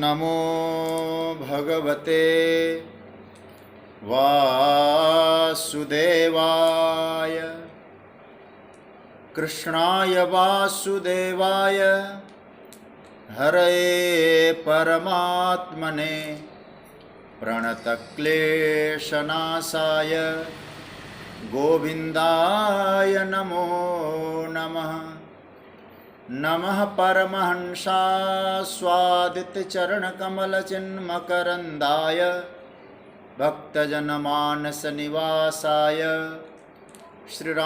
नमो भगवते वासुदेवाय। कृष्णाय वासुदेवाय हरये परमात्मने प्रणतक्लेशनाशाय गोविन्दाय नमो नमः। नमः परमहंसास्वादितचरणकमलचिन्मकरन्दाय भक्तजनमानसनिवासाय श्रीरामचन्द्राय।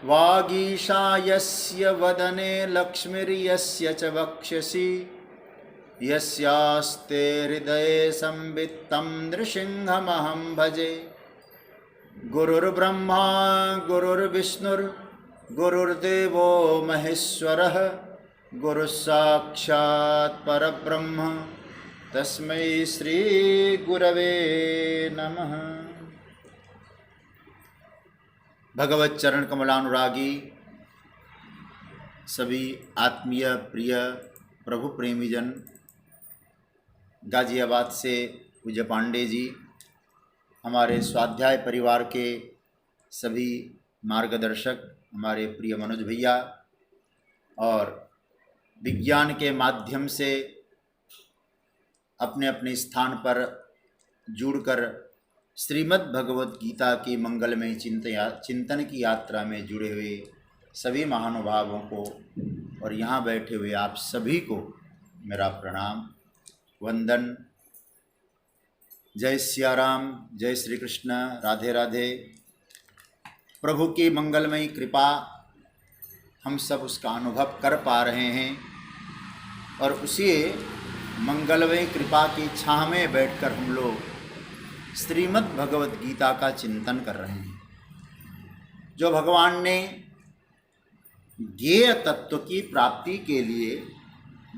वागीशायस्य वदने लक्ष्मीर्यस्य च वक्षसि यस्यास्ते हृदये संवित्तं नृसिंहमहं भजे। गुरुर्ब्रह्मा गुरुर्विष्णुर्गुरुर्देवो महेश्वरः गुरुस्साक्षात् परब्रह्म तस्मै श्री गुरवे नमः। भगवत चरण कमलानुरागी सभी आत्मीय प्रिय प्रभु प्रेमीजन, गाजियाबाद से पूज्य पांडे जी, हमारे स्वाध्याय परिवार के सभी मार्गदर्शक, हमारे प्रिय मनोज भैया, और विज्ञान के माध्यम से अपने अपने स्थान पर जुड़कर श्रीमद् भगवत गीता की मंगलमय चिंतन की यात्रा में जुड़े हुए सभी महानुभावों को और यहाँ बैठे हुए आप सभी को मेरा प्रणाम वंदन। जय सिया राम, जय श्री कृष्ण, राधे राधे। प्रभु की मंगलमयी कृपा हम सब उसका अनुभव कर पा रहे हैं और उसी मंगलमयी कृपा की छाह में बैठकर हम लोग श्रीमद् भगवत गीता का चिंतन कर रहे हैं, जो भगवान ने ज्ञेय तत्व की प्राप्ति के लिए,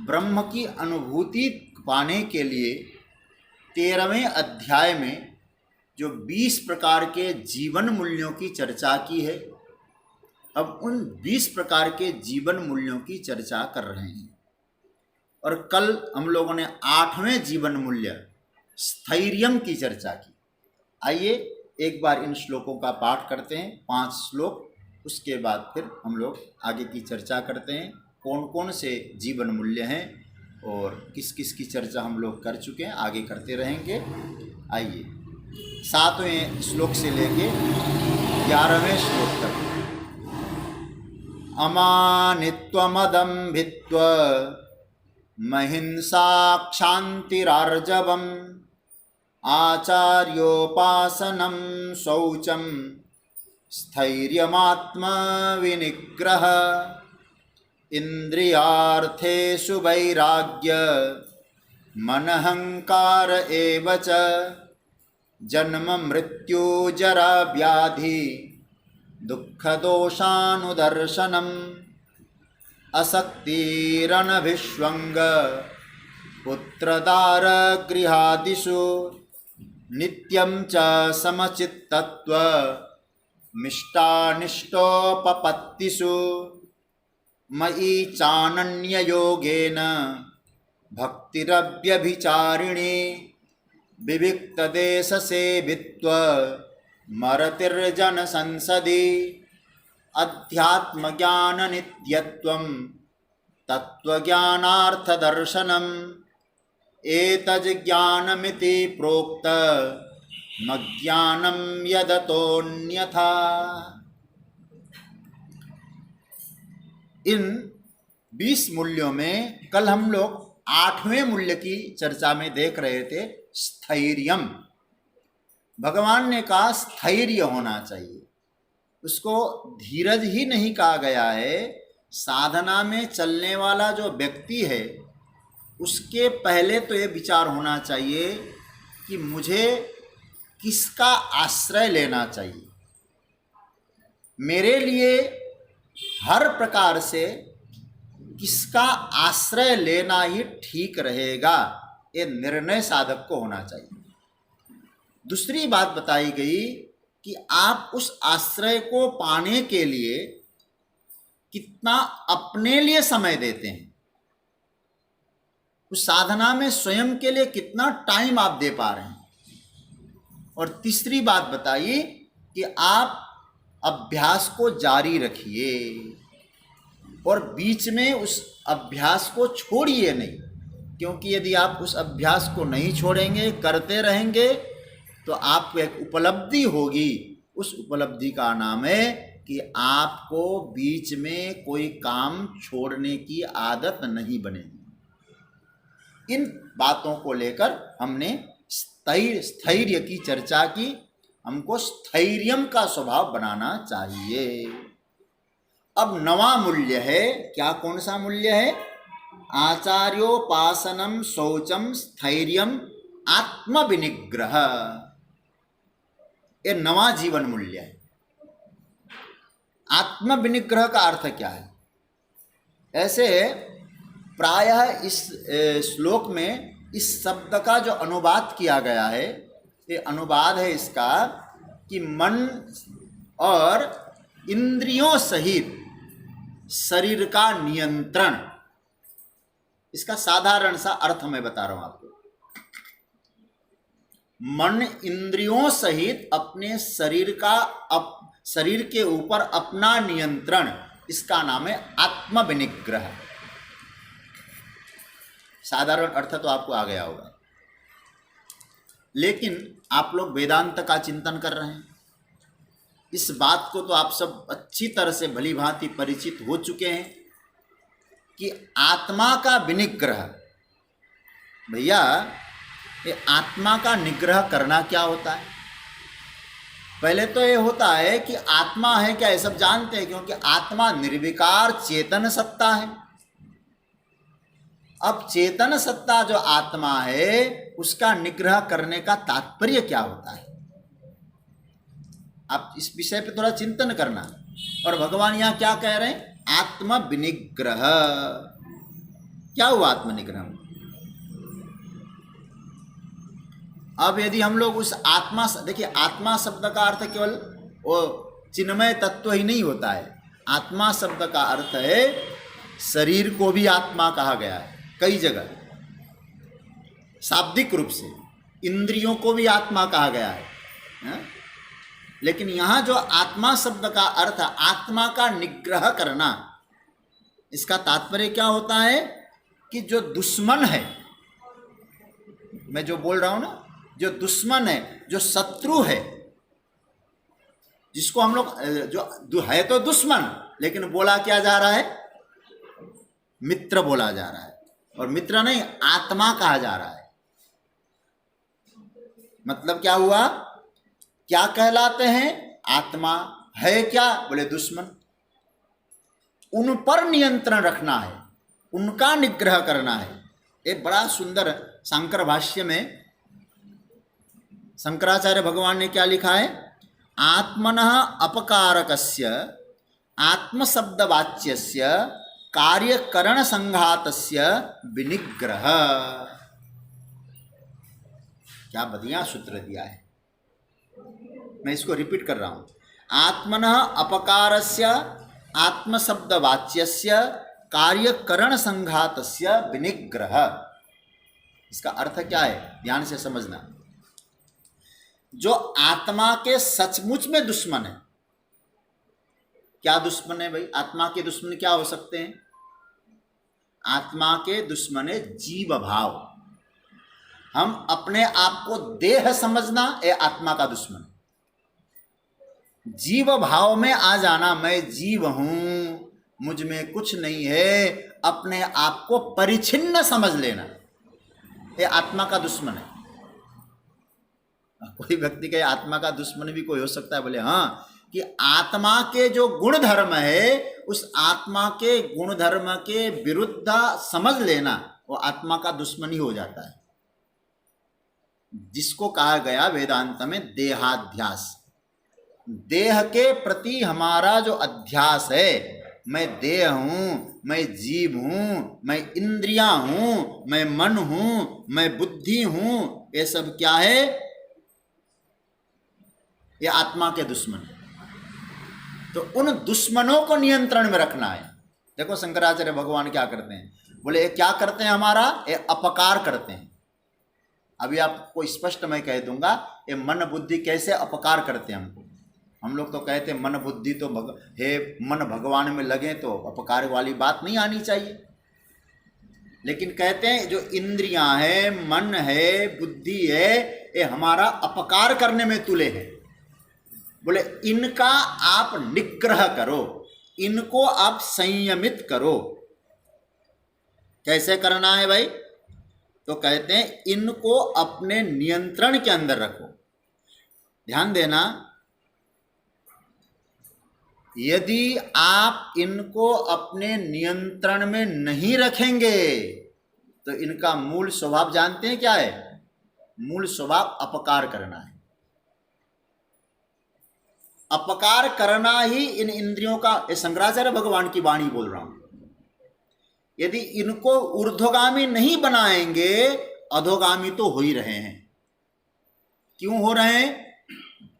ब्रह्म की अनुभूति पाने के लिए 13वें अध्याय में जो 20 प्रकार के जीवन मूल्यों की चर्चा की है, अब उन 20 प्रकार के जीवन मूल्यों की चर्चा कर रहे हैं। और कल हम लोगों ने 8वें जीवन मूल्य स्थैर्यम की चर्चा की। आइए एक बार इन श्लोकों का पाठ करते हैं, 5 श्लोक, उसके बाद फिर हम लोग आगे की चर्चा करते हैं। कौन कौन से जीवन मूल्य हैं और किस किस की चर्चा हम लोग कर चुके हैं, आगे करते रहेंगे। आइए 7वें श्लोक से लेके 11वें श्लोक तक। अमानित्वमदम्भित्व महिंसा क्षान्तिरार्जवम् आचार्योपासनं शौचं स्थैर्यमात्मविनिग्रह इन्द्रियार्थेषु वैराग्य मनहंकार एव च जन्म मृत्यु जरा व्याधि दुःखदोषानुदर्शनम् असक्तिरनभिष्वङ्ग पुत्रदार गृहादिषु नित्यं च समचित्तत्व मिष्टानिष्टोपपत्तिषु मयि चानन्ययोगेन भक्तिरव्यभिचारिणी विविक्तदेशसेवित्व मरतिर्जन संसदि अध्यात्मज्ञाननित्यत्वं तत्त्वज्ञानार्थदर्शनम् एतज्ज्ञानमिति प्रोक्त मज्ञानं यदतोऽन्यथा। इन 20 मूल्यों में कल हम लोग 8वें मूल्य की चर्चा में देख रहे थे, स्थैर्यम। भगवान ने कहा स्थैर्य होना चाहिए, उसको धीरज ही नहीं कहा गया है। साधना में चलने वाला जो व्यक्ति है उसके पहले तो ये विचार होना चाहिए कि मुझे किसका आश्रय लेना चाहिए। मेरे लिए हर प्रकार से किसका आश्रय लेना ही ठीक रहेगा, ये निर्णय साधक को होना चाहिए। दूसरी बात बताई गई कि आप उस आश्रय को पाने के लिए कितना अपने लिए समय देते हैं। उस साधना में स्वयं के लिए कितना टाइम आप दे पा रहे हैं। और तीसरी बात बताइए कि आप अभ्यास को जारी रखिए और बीच में उस अभ्यास को छोड़िए नहीं, क्योंकि यदि आप उस अभ्यास को नहीं छोड़ेंगे, करते रहेंगे, तो आपको एक उपलब्धि होगी। उस उपलब्धि का नाम है कि आपको बीच में कोई काम छोड़ने की आदत नहीं बनेगी। इन बातों को लेकर हमने स्थैर्य की चर्चा की। हमको स्थैर्यम का स्वभाव बनाना चाहिए। अब नवा मूल्य है, क्या कौन सा मूल्य है? आचार्योपासनम शौचम स्थैर्यम आत्मविनिग्रह। ये नवा जीवन मूल्य है। आत्मविनिग्रह का अर्थ क्या है? ऐसे प्रायः इस श्लोक में इस शब्द का जो अनुवाद किया गया है, ये अनुवाद है इसका कि मन और इंद्रियों सहित शरीर का नियंत्रण। इसका साधारण सा अर्थ मैं बता रहा हूं आपको। मन इंद्रियों सहित अपने शरीर के ऊपर अपना नियंत्रण, इसका नाम है आत्मविनिग्रह। साधारण अर्थ तो आपको आ गया होगा, लेकिन आप लोग वेदांत का चिंतन कर रहे हैं, इस बात को तो आप सब अच्छी तरह से भली भांति परिचित हो चुके हैं कि आत्मा का विनिग्रह, भैया ये आत्मा का निग्रह करना क्या होता है? पहले तो ये होता है कि आत्मा है क्या, ये सब जानते हैं, क्योंकि आत्मा निर्विकार चेतन सत्ता है। अब चेतन सत्ता जो आत्मा है, उसका निग्रह करने का तात्पर्य क्या होता है? आप इस विषय पे थोड़ा चिंतन करना। और भगवान यहां क्या कह रहे हैं? आत्म विनिग्रह। क्या हुआ आत्मनिग्रह? अब यदि हम लोग उस आत्मा, देखिए आत्मा शब्द का अर्थ केवल वो चिन्मय तत्व ही नहीं होता है। आत्मा शब्द का अर्थ है शरीर को भी आत्मा कहा गया है कई जगह, शाब्दिक रूप से इंद्रियों को भी आत्मा कहा गया है। लेकिन यहाँ जो आत्मा शब्द का अर्थ आत्मा का निग्रह करना, इसका तात्पर्य क्या होता है कि जो दुश्मन है, मैं जो बोल रहा हूं ना, जो दुश्मन है, जो शत्रु है, जिसको हम लोग जो है तो दुश्मन, लेकिन बोला क्या जा रहा है? मित्र बोला जा रहा है। और मित्र नहीं, आत्मा कहा जा रहा है। मतलब क्या हुआ? क्या कहलाते हैं? आत्मा है क्या? बोले दुश्मन। उन पर नियंत्रण रखना है, उनका निग्रह करना है। एक बड़ा सुंदर शंकर भाष्य में शंकराचार्य भगवान ने क्या लिखा है? आत्मनः अपकारकस्य आत्मशब्दवाच्यस्य कार्यकरण संघातस्य विनिग्रह। क्या बढ़िया सूत्र दिया है। मैं इसको रिपीट कर रहा हूं। आत्मनः अपकारस्य आत्मशब्दवाच्यस्य कार्यकरण संघातस्य विनिग्रह। इसका अर्थ क्या है? ध्यान से समझना। जो आत्मा के सचमुच में दुश्मन है, क्या दुश्मन है भाई? आत्मा के दुश्मन क्या हो सकते हैं? आत्मा के दुश्मन है जीव भाव। हम अपने आप को देह समझना, ये आत्मा का दुश्मन। जीव भाव में आ जाना, मैं जीव हूं, मुझ में कुछ नहीं है, अपने आप को परिच्छिन्न समझ लेना, ये आत्मा का दुश्मन है। कोई व्यक्ति के आत्मा का दुश्मन भी कोई हो सकता है, बोले हाँ, कि आत्मा के जो गुण धर्म है, उस आत्मा के गुण धर्म के विरुद्ध समझ लेना, वो आत्मा का दुश्मन ही हो जाता है। जिसको कहा गया वेदांत में देहाध्यास। देह के प्रति हमारा जो अध्यास है, मैं देह हूं, मैं जीव हूं, मैं इंद्रियां हूं, मैं मन हूं, मैं बुद्धि हूं, ये सब क्या है? ये आत्मा के दुश्मन है। तो उन दुश्मनों को नियंत्रण में रखना है। देखो शंकराचार्य भगवान क्या करते हैं? बोले ये क्या करते हैं हमारा, ये अपकार करते हैं। अभी आपको स्पष्ट मैं कह दूंगा ये मन बुद्धि कैसे अपकार करते हैं हमको। हम लोग तो कहते हैं मन बुद्धि तो हे मन भगवान में लगे तो अपकार वाली बात नहीं आनी चाहिए, लेकिन कहते हैं जो इंद्रियां है, मन है, बुद्धि है, ये हमारा अपकार करने में तुले हैं। बोले इनका आप निग्रह करो, इनको आप संयमित करो। कैसे करना है भाई, तो कहते हैं इनको अपने नियंत्रण के अंदर रखो। ध्यान देना, यदि आप इनको अपने नियंत्रण में नहीं रखेंगे तो इनका मूल स्वभाव जानते हैं क्या है? मूल स्वभाव अपकार करना है। अपकार करना ही इन इंद्रियों का, शंकराचार्य भगवान की वाणी बोल रहा हूं। यदि इनको ऊर्ध्वगामी नहीं बनाएंगे, अधोगामी तो हो ही रहे हैं। क्यों हो रहे हैं?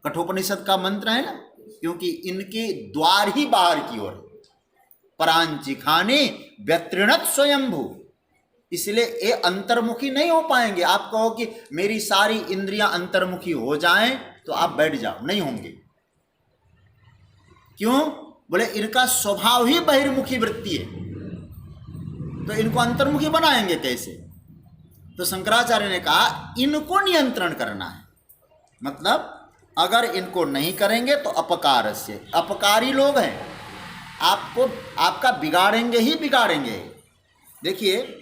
कठोपनिषद का मंत्र है ना, क्योंकि इनके द्वार ही बाहर की ओर, परांची खाने व्यतृणत स्वयंभू, इसलिए ये अंतर्मुखी नहीं हो पाएंगे। आप कहो कि मेरी सारी इंद्रियां अंतर्मुखी हो जाएं तो आप बैठ जाओ, नहीं होंगे। क्यों? बोले इनका स्वभाव ही बहिर्मुखी वृत्ति है, तो इनको अंतर्मुखी बनाएंगे कैसे? तो शंकराचार्य ने कहा इनको नियंत्रण करना है। मतलब अगर इनको नहीं करेंगे तो अपकारस्य, अपकारी लोग हैं, आपको आपका बिगाड़ेंगे ही बिगाड़ेंगे। देखिए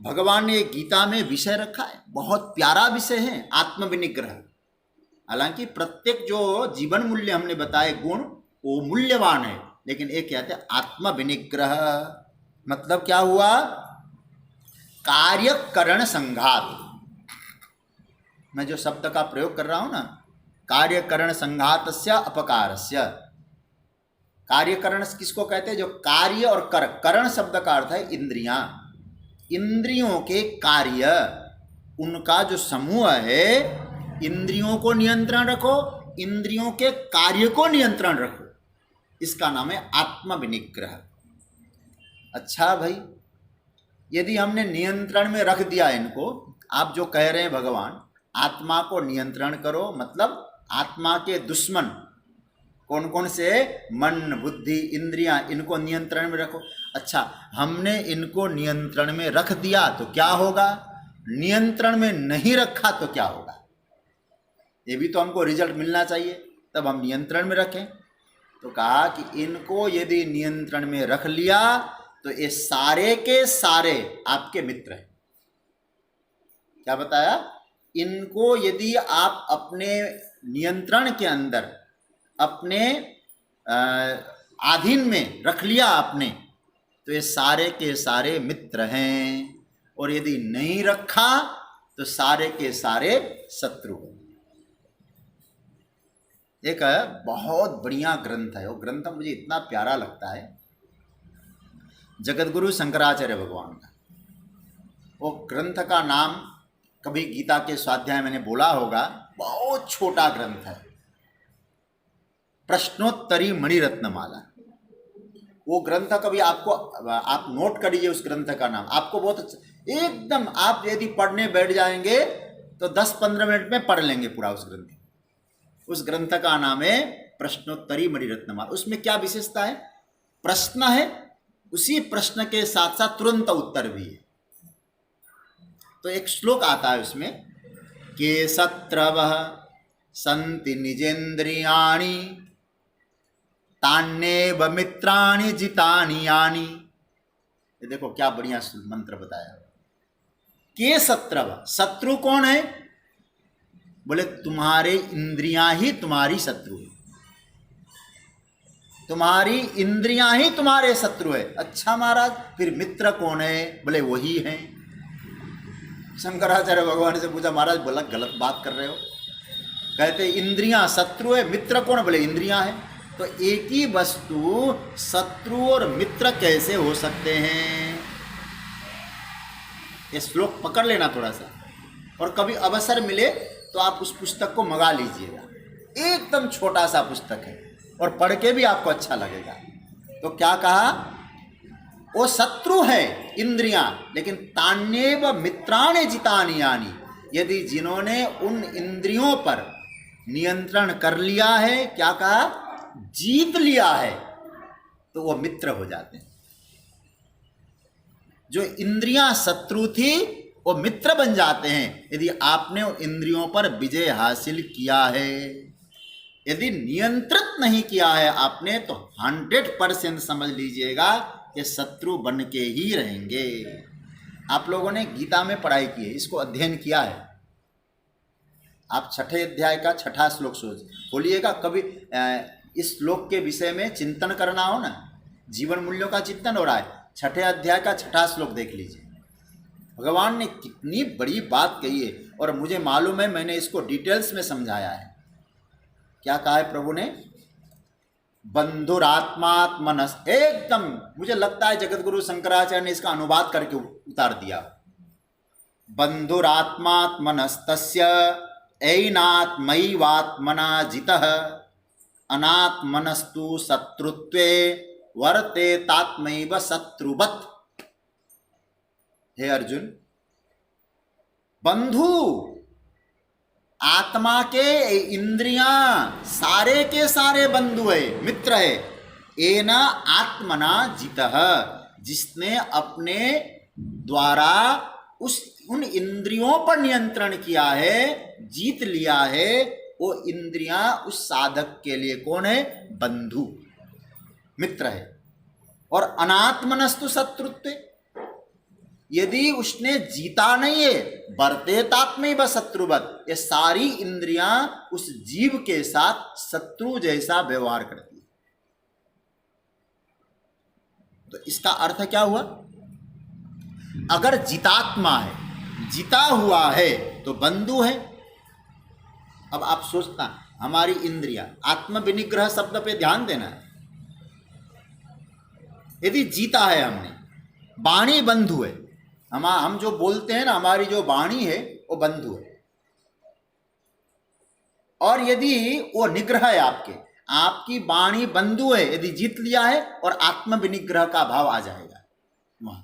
भगवान ने गीता में विषय रखा है, बहुत प्यारा विषय है, आत्मविनिग्रह। हालांकि प्रत्येक जो जीवन मूल्य हमने बताए गुण वो मूल्यवान है, लेकिन एक कहते हैं आत्मविनिग्रह। मतलब क्या हुआ? कार्यकरण संघात। मैं जो शब्द का प्रयोग कर रहा हूं ना, कार्यकरण संघातस्य अपकारस्य। कार्यकरण किसको कहते हैं? जो कार्य और करण शब्द का अर्थ है इंद्रियां। इंद्रियों के कार्य, उनका जो समूह है, इंद्रियों को नियंत्रण रखो, इंद्रियों के कार्य को नियंत्रण रखो, इसका नाम है आत्मविनिग्रह। अच्छा भाई, यदि हमने नियंत्रण में रख दिया इनको, आप जो कह रहे हैं भगवान आत्मा को नियंत्रण करो, मतलब आत्मा के दुश्मन कौन कौन से? मन, बुद्धि, इंद्रियां, इनको नियंत्रण में रखो। अच्छा, हमने इनको नियंत्रण में रख दिया तो क्या होगा? नियंत्रण में नहीं रखा तो क्या होगा? ये भी तो हमको रिजल्ट मिलना चाहिए, तब हम नियंत्रण में रखें। तो कहा कि इनको यदि नियंत्रण में रख लिया तो ये सारे के सारे आपके मित्र हैं। क्या बताया? इनको यदि आप अपने नियंत्रण के अंदर, अपने अधीन में रख लिया आपने, तो ये सारे के सारे मित्र हैं, और यदि नहीं रखा तो सारे के सारे शत्रु हैं। एक बहुत बढ़िया ग्रंथ है, वो ग्रंथ मुझे इतना प्यारा लगता है, जगतगुरु शंकराचार्य भगवान का। वो ग्रंथ का नाम कभी गीता के स्वाध्याय मैंने बोला होगा, बहुत छोटा ग्रंथ है, प्रश्नोत्तरी मणिरत्नमाला। वो ग्रंथ कभी आपको, आप नोट करिए उस ग्रंथ का नाम, आपको बहुत अच्छा, एकदम आप यदि पढ़ने बैठ जाएंगे तो 10-15 मिनट में पढ़ लेंगे पूरा उस ग्रंथ। उस ग्रंथ का नाम है प्रश्नोत्तरी मणिरत्नमाला। उसमें क्या विशेषता है? प्रश्न है, उसी प्रश्न के साथ साथ तुरंत उत्तर भी है। तो एक श्लोक आता है उसमें, के सत्रवः संति निजेन्द्रियाणि तान्येव मित्राणि जितानि यानि। ये देखो क्या बढ़िया मंत्र बताया। के सत्रव, शत्रु कौन है? बोले तुम्हारे इंद्रियां ही तुम्हारी शत्रु है, तुम्हारी इंद्रियां ही तुम्हारे शत्रु है। अच्छा महाराज, फिर मित्र कौन है? बोले वही है। शंकराचार्य भगवान से पूछा, महाराज बोला गलत बात कर रहे हो, कहते इंद्रियां शत्रु है, मित्र कौन? बोले इंद्रियां है। तो एक ही वस्तु शत्रु और मित्र कैसे हो सकते हैं? ये श्लोक पकड़ लेना थोड़ा सा, और कभी अवसर मिले तो आप उस पुस्तक को मंगा लीजिएगा। एकदम छोटा सा पुस्तक है और पढ़ के भी आपको अच्छा लगेगा। तो क्या कहा? वो शत्रु है इंद्रियां, लेकिन तान्येव मित्राणि जितानि यानी, यदि जिन्होंने उन इंद्रियों पर नियंत्रण कर लिया है, क्या कहा, जीत लिया है, तो वो मित्र हो जाते हैं। जो इंद्रियां शत्रु थी वो मित्र बन जाते हैं यदि आपने उन इंद्रियों पर विजय हासिल किया है। यदि नियंत्रित नहीं किया है आपने तो 100% समझ लीजिएगा कि शत्रु बन के ही रहेंगे। आप लोगों ने गीता में पढ़ाई की है, इसको अध्ययन किया है। आप 6ठे अध्याय का 6ठा श्लोक खोलिएगा। कभी इस श्लोक के विषय में चिंतन करना हो ना, जीवन मूल्यों का चिंतन हो रहा है, 6ठे अध्याय का 6ठा श्लोक देख लीजिए। भगवान ने कितनी बड़ी बात कही है, और मुझे मालूम है मैंने इसको डिटेल्स में समझाया है। क्या कहा है प्रभु ने, बंधुरात्मात्मनस, एकदम मुझे लगता है जगतगुरु शंकराचार्य ने इसका अनुवाद करके उतार दिया। बंधुरात्मात्मनस्तस्य ऐनात्मैवात्मना जितः अनात्मनस्तु शत्रुत्वे वर्तेतात्मैव शत्रुवत्। हे अर्जुन, बंधु आत्मा के इंद्रियां सारे के सारे बंधु है, मित्र है। एना आत्मना जितः, जिसने अपने द्वारा उन इंद्रियों पर नियंत्रण किया है, जीत लिया है, वो इंद्रियां उस साधक के लिए कौन है, बंधु, मित्र है। और अनात्मनस्तु शत्रुत्व, यदि उसने जीता नहीं है, वर्तेतात्मैव शत्रुवत्, ये सारी इंद्रियां उस जीव के साथ शत्रु जैसा व्यवहार करती है। तो इसका अर्थ क्या हुआ, अगर जितात्मा है, जीता हुआ है, तो बंधु है। अब आप सोचना, हमारी इंद्रियां, आत्म विनिग्रह शब्द पे ध्यान देना है। यदि जीता है हमने, वाणी बंधु है, हम जो बोलते हैं ना, हमारी जो वाणी है वो बंधु है। और यदि वो निग्रह है, आपकी वाणी बंधु है, यदि जीत लिया है, और आत्म विनिग्रह का भाव आ जाएगा वहां।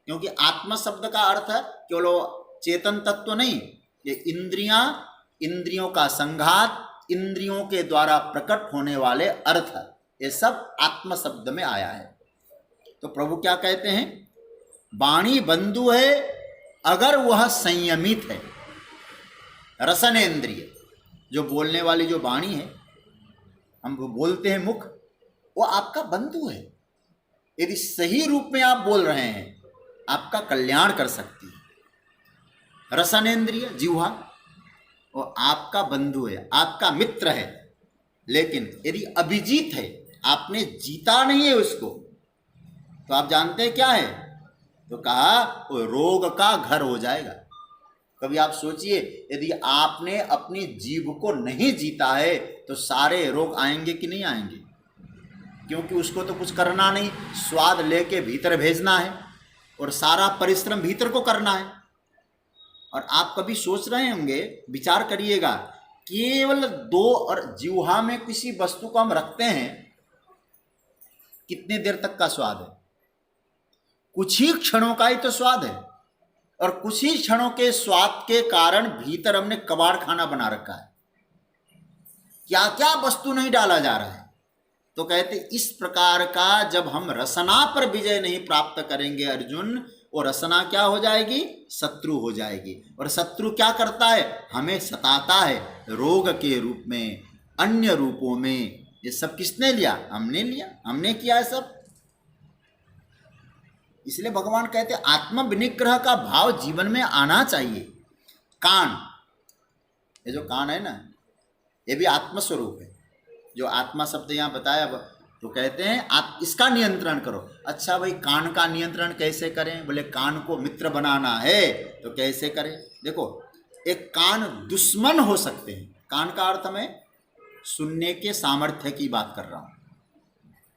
क्योंकि आत्म शब्द का अर्थ है केवल चेतन तत्व नहीं, ये इंद्रियों का संघात, इंद्रियों के द्वारा प्रकट होने वाले अर्थ, ये सब आत्म शब्द में आया है। तो प्रभु क्या कहते हैं, वाणी बंधु है अगर वह संयमित है। रसनेन्द्रिय, जो बोलने वाली जो वाणी है, हम बोलते हैं मुख, वो आपका बंधु है। यदि सही रूप में आप बोल रहे हैं, आपका कल्याण कर सकती है। रसनेन्द्रिय जिह्वा, वो आपका बंधु है, आपका मित्र है। लेकिन यदि अभिजीत है, आपने जीता नहीं है उसको, तो आप जानते हैं क्या है, तो कहा वो रोग का घर हो जाएगा। कभी आप सोचिए, यदि आपने अपनी जीभ को नहीं जीता है तो सारे रोग आएंगे कि नहीं आएंगे। क्योंकि उसको तो कुछ करना नहीं, स्वाद लेके भीतर भेजना है, और सारा परिश्रम भीतर को करना है। और आप कभी सोच रहे होंगे, विचार करिएगा, केवल 2 और जिह्वा में किसी वस्तु को हम रखते हैं, कितने देर तक का स्वाद है, कुछ ही क्षणों का ही तो स्वाद है। और कुछ ही क्षणों के स्वाद के कारण भीतर हमने कबाड़ खाना बना रखा है, क्या क्या वस्तु नहीं डाला जा रहा है। तो कहते इस प्रकार का जब हम रसना पर विजय नहीं प्राप्त करेंगे अर्जुन, वो रसना क्या हो जाएगी, शत्रु हो जाएगी। और शत्रु क्या करता है, हमें सताता है, रोग के रूप में, अन्य रूपों में। ये सब किसने लिया, हमने लिया, हमने किया है सब। इसलिए भगवान कहते हैं आत्म विनिग्रह का भाव जीवन में आना चाहिए। कान, ये जो कान है ना, ये भी आत्मस्वरूप है। जो आत्मा शब्द यहाँ बताया, तो कहते हैं आप इसका नियंत्रण करो। अच्छा भाई, कान का नियंत्रण कैसे करें, बोले कान को मित्र बनाना है तो कैसे करें। देखो, एक कान दुश्मन हो सकते हैं। कान का अर्थ मैं सुनने के सामर्थ्य की बात कर रहा हूँ।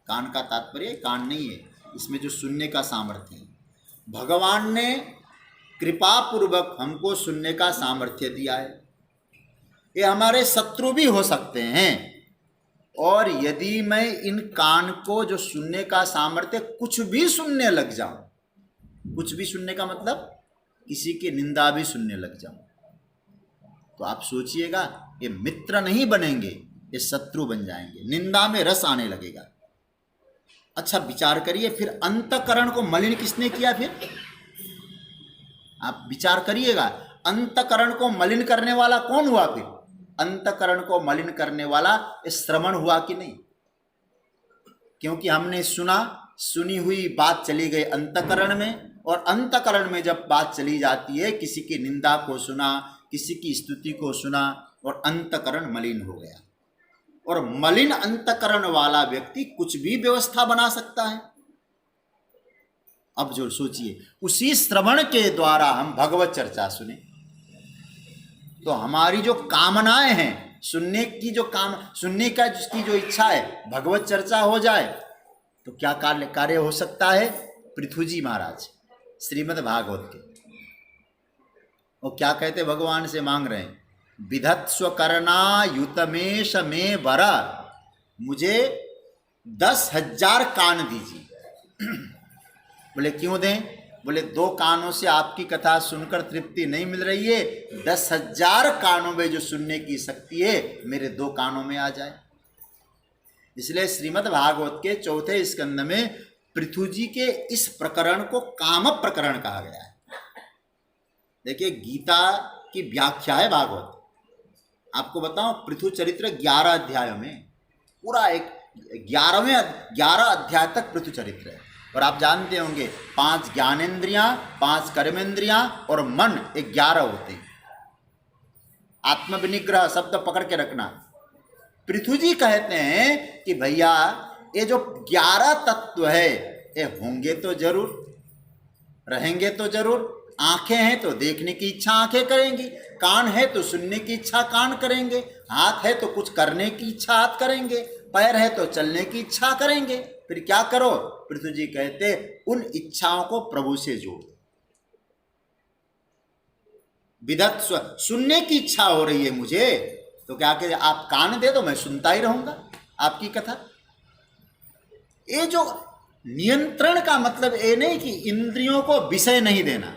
कान का तात्पर्य कान नहीं है, इसमें जो सुनने का सामर्थ्य है। भगवान ने कृपा पूर्वक हमको सुनने का सामर्थ्य दिया है। ये हमारे शत्रु भी हो सकते हैं, और यदि मैं इन कान को जो सुनने का सामर्थ्य कुछ भी सुनने लग जाऊं, कुछ भी सुनने का मतलब किसी की निंदा भी सुनने लग जाऊं, तो आप सोचिएगा ये मित्र नहीं बनेंगे, ये शत्रु बन जाएंगे, निंदा में रस आने लगेगा। अच्छा विचार करिए, फिर अंतकरण को मलिन किसने किया? फिर आप विचार करिएगा, अंतकरण को मलिन करने वाला कौन हुआ? फिर अंतकरण को मलिन करने वाला श्रवण हुआ कि नहीं? क्योंकि हमने सुना, सुनी हुई बात चली गई अंतकरण में, और अंतकरण में जब बात चली जाती है, किसी की निंदा को सुना, किसी की स्तुति को सुना, और अंतकरण मलिन हो गया। और मलिन अंतकरण वाला व्यक्ति कुछ भी व्यवस्था बना सकता है। अब जो सोचिए, उसी श्रवण के द्वारा हम भगवत चर्चा सुने तो हमारी जो कामनाएं हैं, सुनने की जो सुनने का जिसकी जो इच्छा है, भगवत चर्चा हो जाए तो क्या कार्य हो सकता है? पृथ्वी महाराज श्रीमद् भागवत के वो क्या कहते भगवान से मांग रहे हैं, विधत्स्व करना युतमेश में वरा, मुझे 10,000 कान दीजिए। बोले क्यों दें? बोले 2 कानों से आपकी कथा सुनकर तृप्ति नहीं मिल रही है, 10,000 कानों में जो सुनने की शक्ति है मेरे 2 कानों में आ जाए। इसलिए श्रीमद् भागवत के 4थे स्कंद में पृथु जी के इस प्रकरण को काम प्रकरण कहा गया है। देखिए गीता की व्याख्या है भागवत। आपको बताऊं, पृथु चरित्र 11 अध्यायों में पूरा एक 11 अध्याय तक पृथु चरित्र है। और आप जानते होंगे 5 ज्ञानेंद्रियां, 5 कर्मेंद्रियां और मन 11 होते हैं। आत्मविनिग्रह शब्द पकड़ के रखना। पृथु जी कहते हैं कि भैया ये जो 11 तत्व है ये होंगे तो जरूर, रहेंगे तो जरूर। आंखें हैं तो देखने की इच्छा आंखें करेंगी, कान है तो सुनने की इच्छा कान करेंगे, हाथ है तो कुछ करने की इच्छा हाथ करेंगे, पैर है तो चलने की इच्छा करेंगे। फिर क्या करो? पृथु जी कहते उन इच्छाओं को प्रभु से जोड़। विदत्स्व, सुनने की इच्छा हो रही है मुझे, तो क्या कहे, आप कान दे दो, मैं सुनता ही रहूंगा आपकी कथा। ये जो नियंत्रण का मतलब ये नहीं कि इंद्रियों को विषय नहीं देना।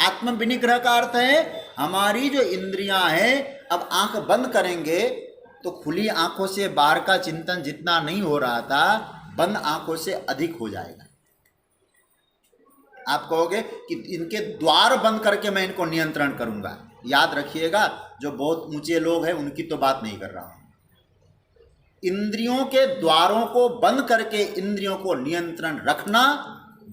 आत्म विनिग्रह का अर्थ है हमारी जो इंद्रियां हैं, अब आंख बंद करेंगे तो खुली आंखों से बाहर का चिंतन जितना नहीं हो रहा था, बंद आंखों से अधिक हो जाएगा। आप कहोगे कि इनके द्वार बंद करके मैं इनको नियंत्रण करूंगा। याद रखिएगा, जो बहुत ऊंचे लोग हैं उनकी तो बात नहीं कर रहा हूं। इंद्रियों के द्वारों को बंद करके इंद्रियों को नियंत्रण रखना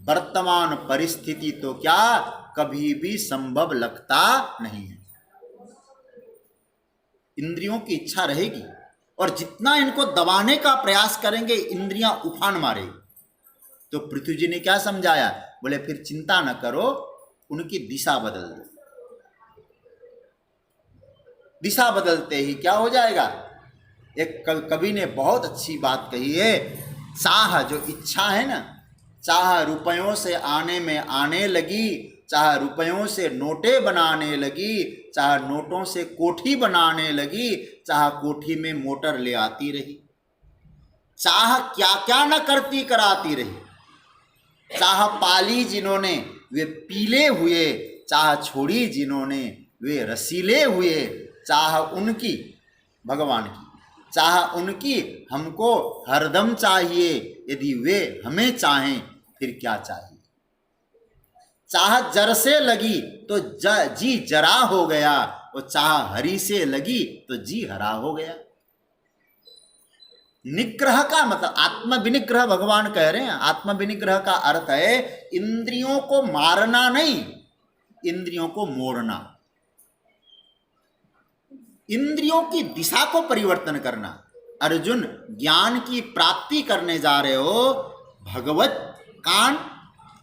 वर्तमान परिस्थिति तो क्या कभी भी संभव लगता नहीं है। इंद्रियों की इच्छा रहेगी और जितना इनको दबाने का प्रयास करेंगे इंद्रियां उफान मारेगी। तो पृथ्वी जी ने क्या समझाया? बोले फिर चिंता न करो, उनकी दिशा बदल दो। दिशा बदलते ही क्या हो जाएगा? एक कवि ने बहुत अच्छी बात कही है, चाह जो इच्छा है ना, चाह रुपयों से आने में आने लगी, चाह रुपयों से नोटे बनाने लगी, चाह नोटों से कोठी बनाने लगी, चाह कोठी में मोटर ले आती रही, चाह क्या क्या न करती कराती रही। चाह पाली जिन्होंने वे पीले हुए, चाह छोड़ी जिन्होंने वे रसीले हुए। चाह उनकी, भगवान की चाह उनकी हमको हरदम चाहिए, यदि वे हमें चाहें फिर क्या चाहिए। चाह जर से लगी तो जी जरा हो गया, और चाह हरी से लगी तो जी हरा हो गया। निग्रह का मतलब आत्म विनिग्रह भगवान कह रहे हैं। आत्म विनिग्रह का अर्थ है इंद्रियों को मारना नहीं, इंद्रियों को मोड़ना, इंद्रियों की दिशा को परिवर्तन करना। अर्जुन, ज्ञान की प्राप्ति करने जा रहे हो, भगवत कान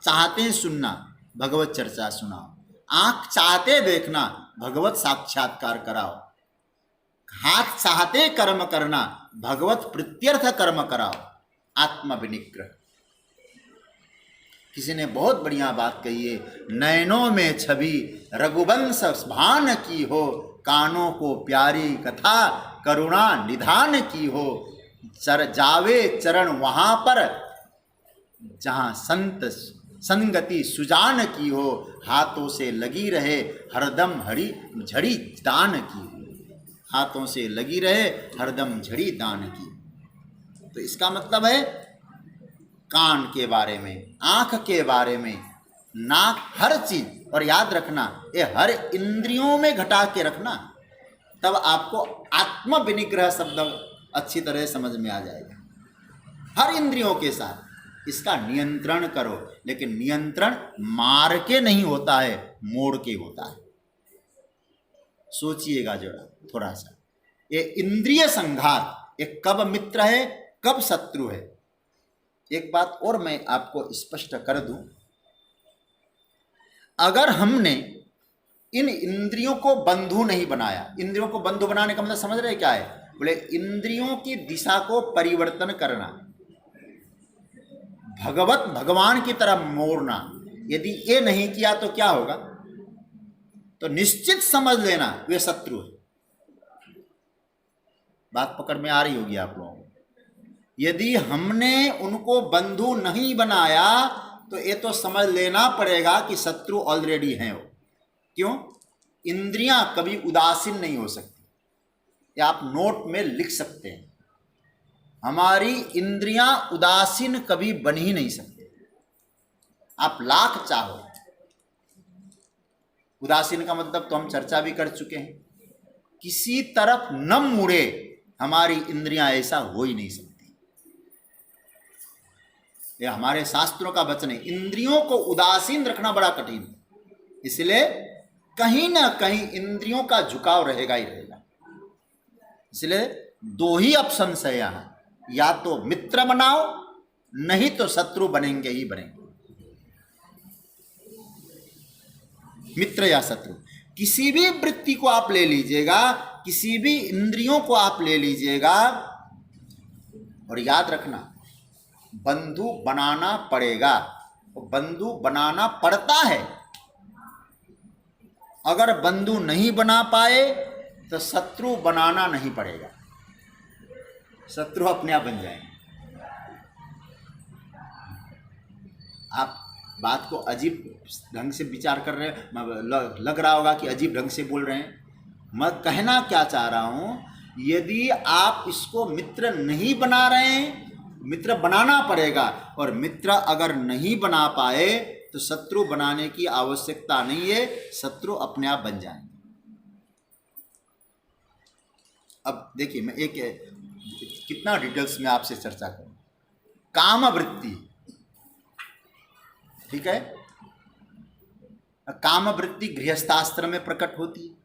चाहते सुनना, भगवत चर्चा सुनाओ। आंख चाहते देखना, भगवत साक्षात्कार कराओ। हाथ चाहते कर्म करना, भगवत प्रत्यर्थ कर्म कराओ। आत्म विनिग्रह। किसी ने बहुत बढ़िया बात कही है, नयनों में छवि रघुवंश भान की हो, कानों को प्यारी कथा करुणा निधान की हो। जावे चरण वहाँ पर जहाँ संत संगति सुजान की हो, हाथों से लगी रहे हरदम हरी झड़ी दान की, हाथों से लगी रहे हरदम झड़ी दान की। तो इसका मतलब है कान के बारे में, आँख के बारे में, नाक, हर चीज़। और याद रखना, ये हर इंद्रियों में घटा के रखना, तब आपको आत्म विनिग्रह शब्द अच्छी तरह समझ में आ जाएगा। हर इंद्रियों के साथ इसका नियंत्रण करो, लेकिन नियंत्रण मार के नहीं होता है, मोड़ के होता है। सोचिएगा जरा थोड़ा सा, ये इंद्रिय संघात, ये कब मित्र है कब शत्रु है। एक बात और मैं आपको स्पष्ट कर दूं, अगर हमने इन इंद्रियों को बंधु नहीं बनाया, इंद्रियों को बंधु बनाने का मतलब समझ रहे क्या है? बोले इंद्रियों की दिशा को परिवर्तन करना, भगवान की तरफ मोड़ना। यदि ये नहीं किया तो क्या होगा? तो निश्चित समझ लेना वे शत्रु है। बात पकड़ में आ रही होगी आप लोगों को। यदि हमने उनको बंधु नहीं बनाया तो ये तो समझ लेना पड़ेगा कि शत्रु ऑलरेडी हैं वो। क्यों? इंद्रियां कभी उदासीन नहीं हो सकती, ये आप नोट में लिख सकते हैं। हमारी इंद्रियां उदासीन कभी बन ही नहीं सकती, आप लाख चाहो। उदासीन का मतलब तो हम चर्चा भी कर चुके हैं, किसी तरफ न मुड़े हमारी इंद्रियां, ऐसा हो ही नहीं सकती। ये हमारे शास्त्रों का वचन है, इंद्रियों को उदासीन रखना बड़ा कठिन है। इसलिए कहीं ना कहीं इंद्रियों का झुकाव रहेगा ही रहेगा। इसलिए दो ही ऑप्शन है यहां, या तो मित्र बनाओ, नहीं तो शत्रु बनेंगे ही बनेंगे। मित्र या शत्रु, किसी भी वृत्ति को आप ले लीजिएगा, किसी भी इंद्रियों को आप ले लीजिएगा, और याद रखना बंधु बनाना पड़ेगा, बंधु बनाना पड़ता है। अगर बंधु नहीं बना पाए तो शत्रु बनाना नहीं पड़ेगा, शत्रु अपने आप बन जाएंगे। आप बात को अजीब ढंग से विचार कर रहे हैं, लग रहा होगा कि अजीब ढंग से बोल रहे हैं। मैं कहना क्या चाह रहा हूं, यदि आप इसको मित्र नहीं बना रहे हैं, मित्र बनाना पड़ेगा, और मित्र अगर नहीं बना पाए तो शत्रु बनाने की आवश्यकता नहीं है, शत्रु अपने आप बन जाएंगे। अब देखिए, मैं एक कितना डिटेल्स में आपसे चर्चा करूं। काम वृत्ति, ठीक है, काम वृत्ति गृहस्थाश्रम में प्रकट होती है।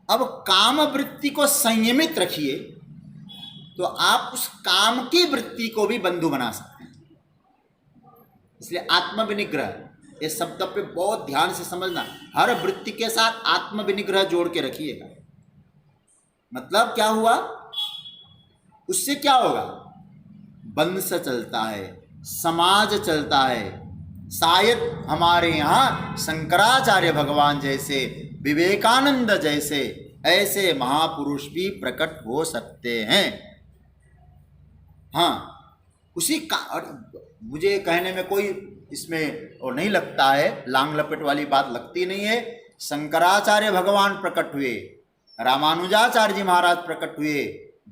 अब काम वृत्ति को संयमित रखिए तो आप उस काम की वृत्ति को भी बंधु बना सकते हैं। इसलिए आत्मविनिग्रह, ये शब्द पे बहुत ध्यान से समझना। हर वृत्ति के साथ आत्मविनिग्रह जोड़ के रखिएगा। मतलब क्या हुआ? उससे क्या होगा? वंश चलता है, समाज चलता है। शायद हमारे यहाँ शंकराचार्य भगवान जैसे, विवेकानंद जैसे ऐसे महापुरुष भी प्रकट हो सकते हैं। हाँ, उसी का, और मुझे कहने में कोई इसमें और नहीं लगता है, लांग लपेट वाली बात लगती नहीं है। शंकराचार्य भगवान प्रकट हुए, रामानुजाचार्य जी महाराज प्रकट हुए,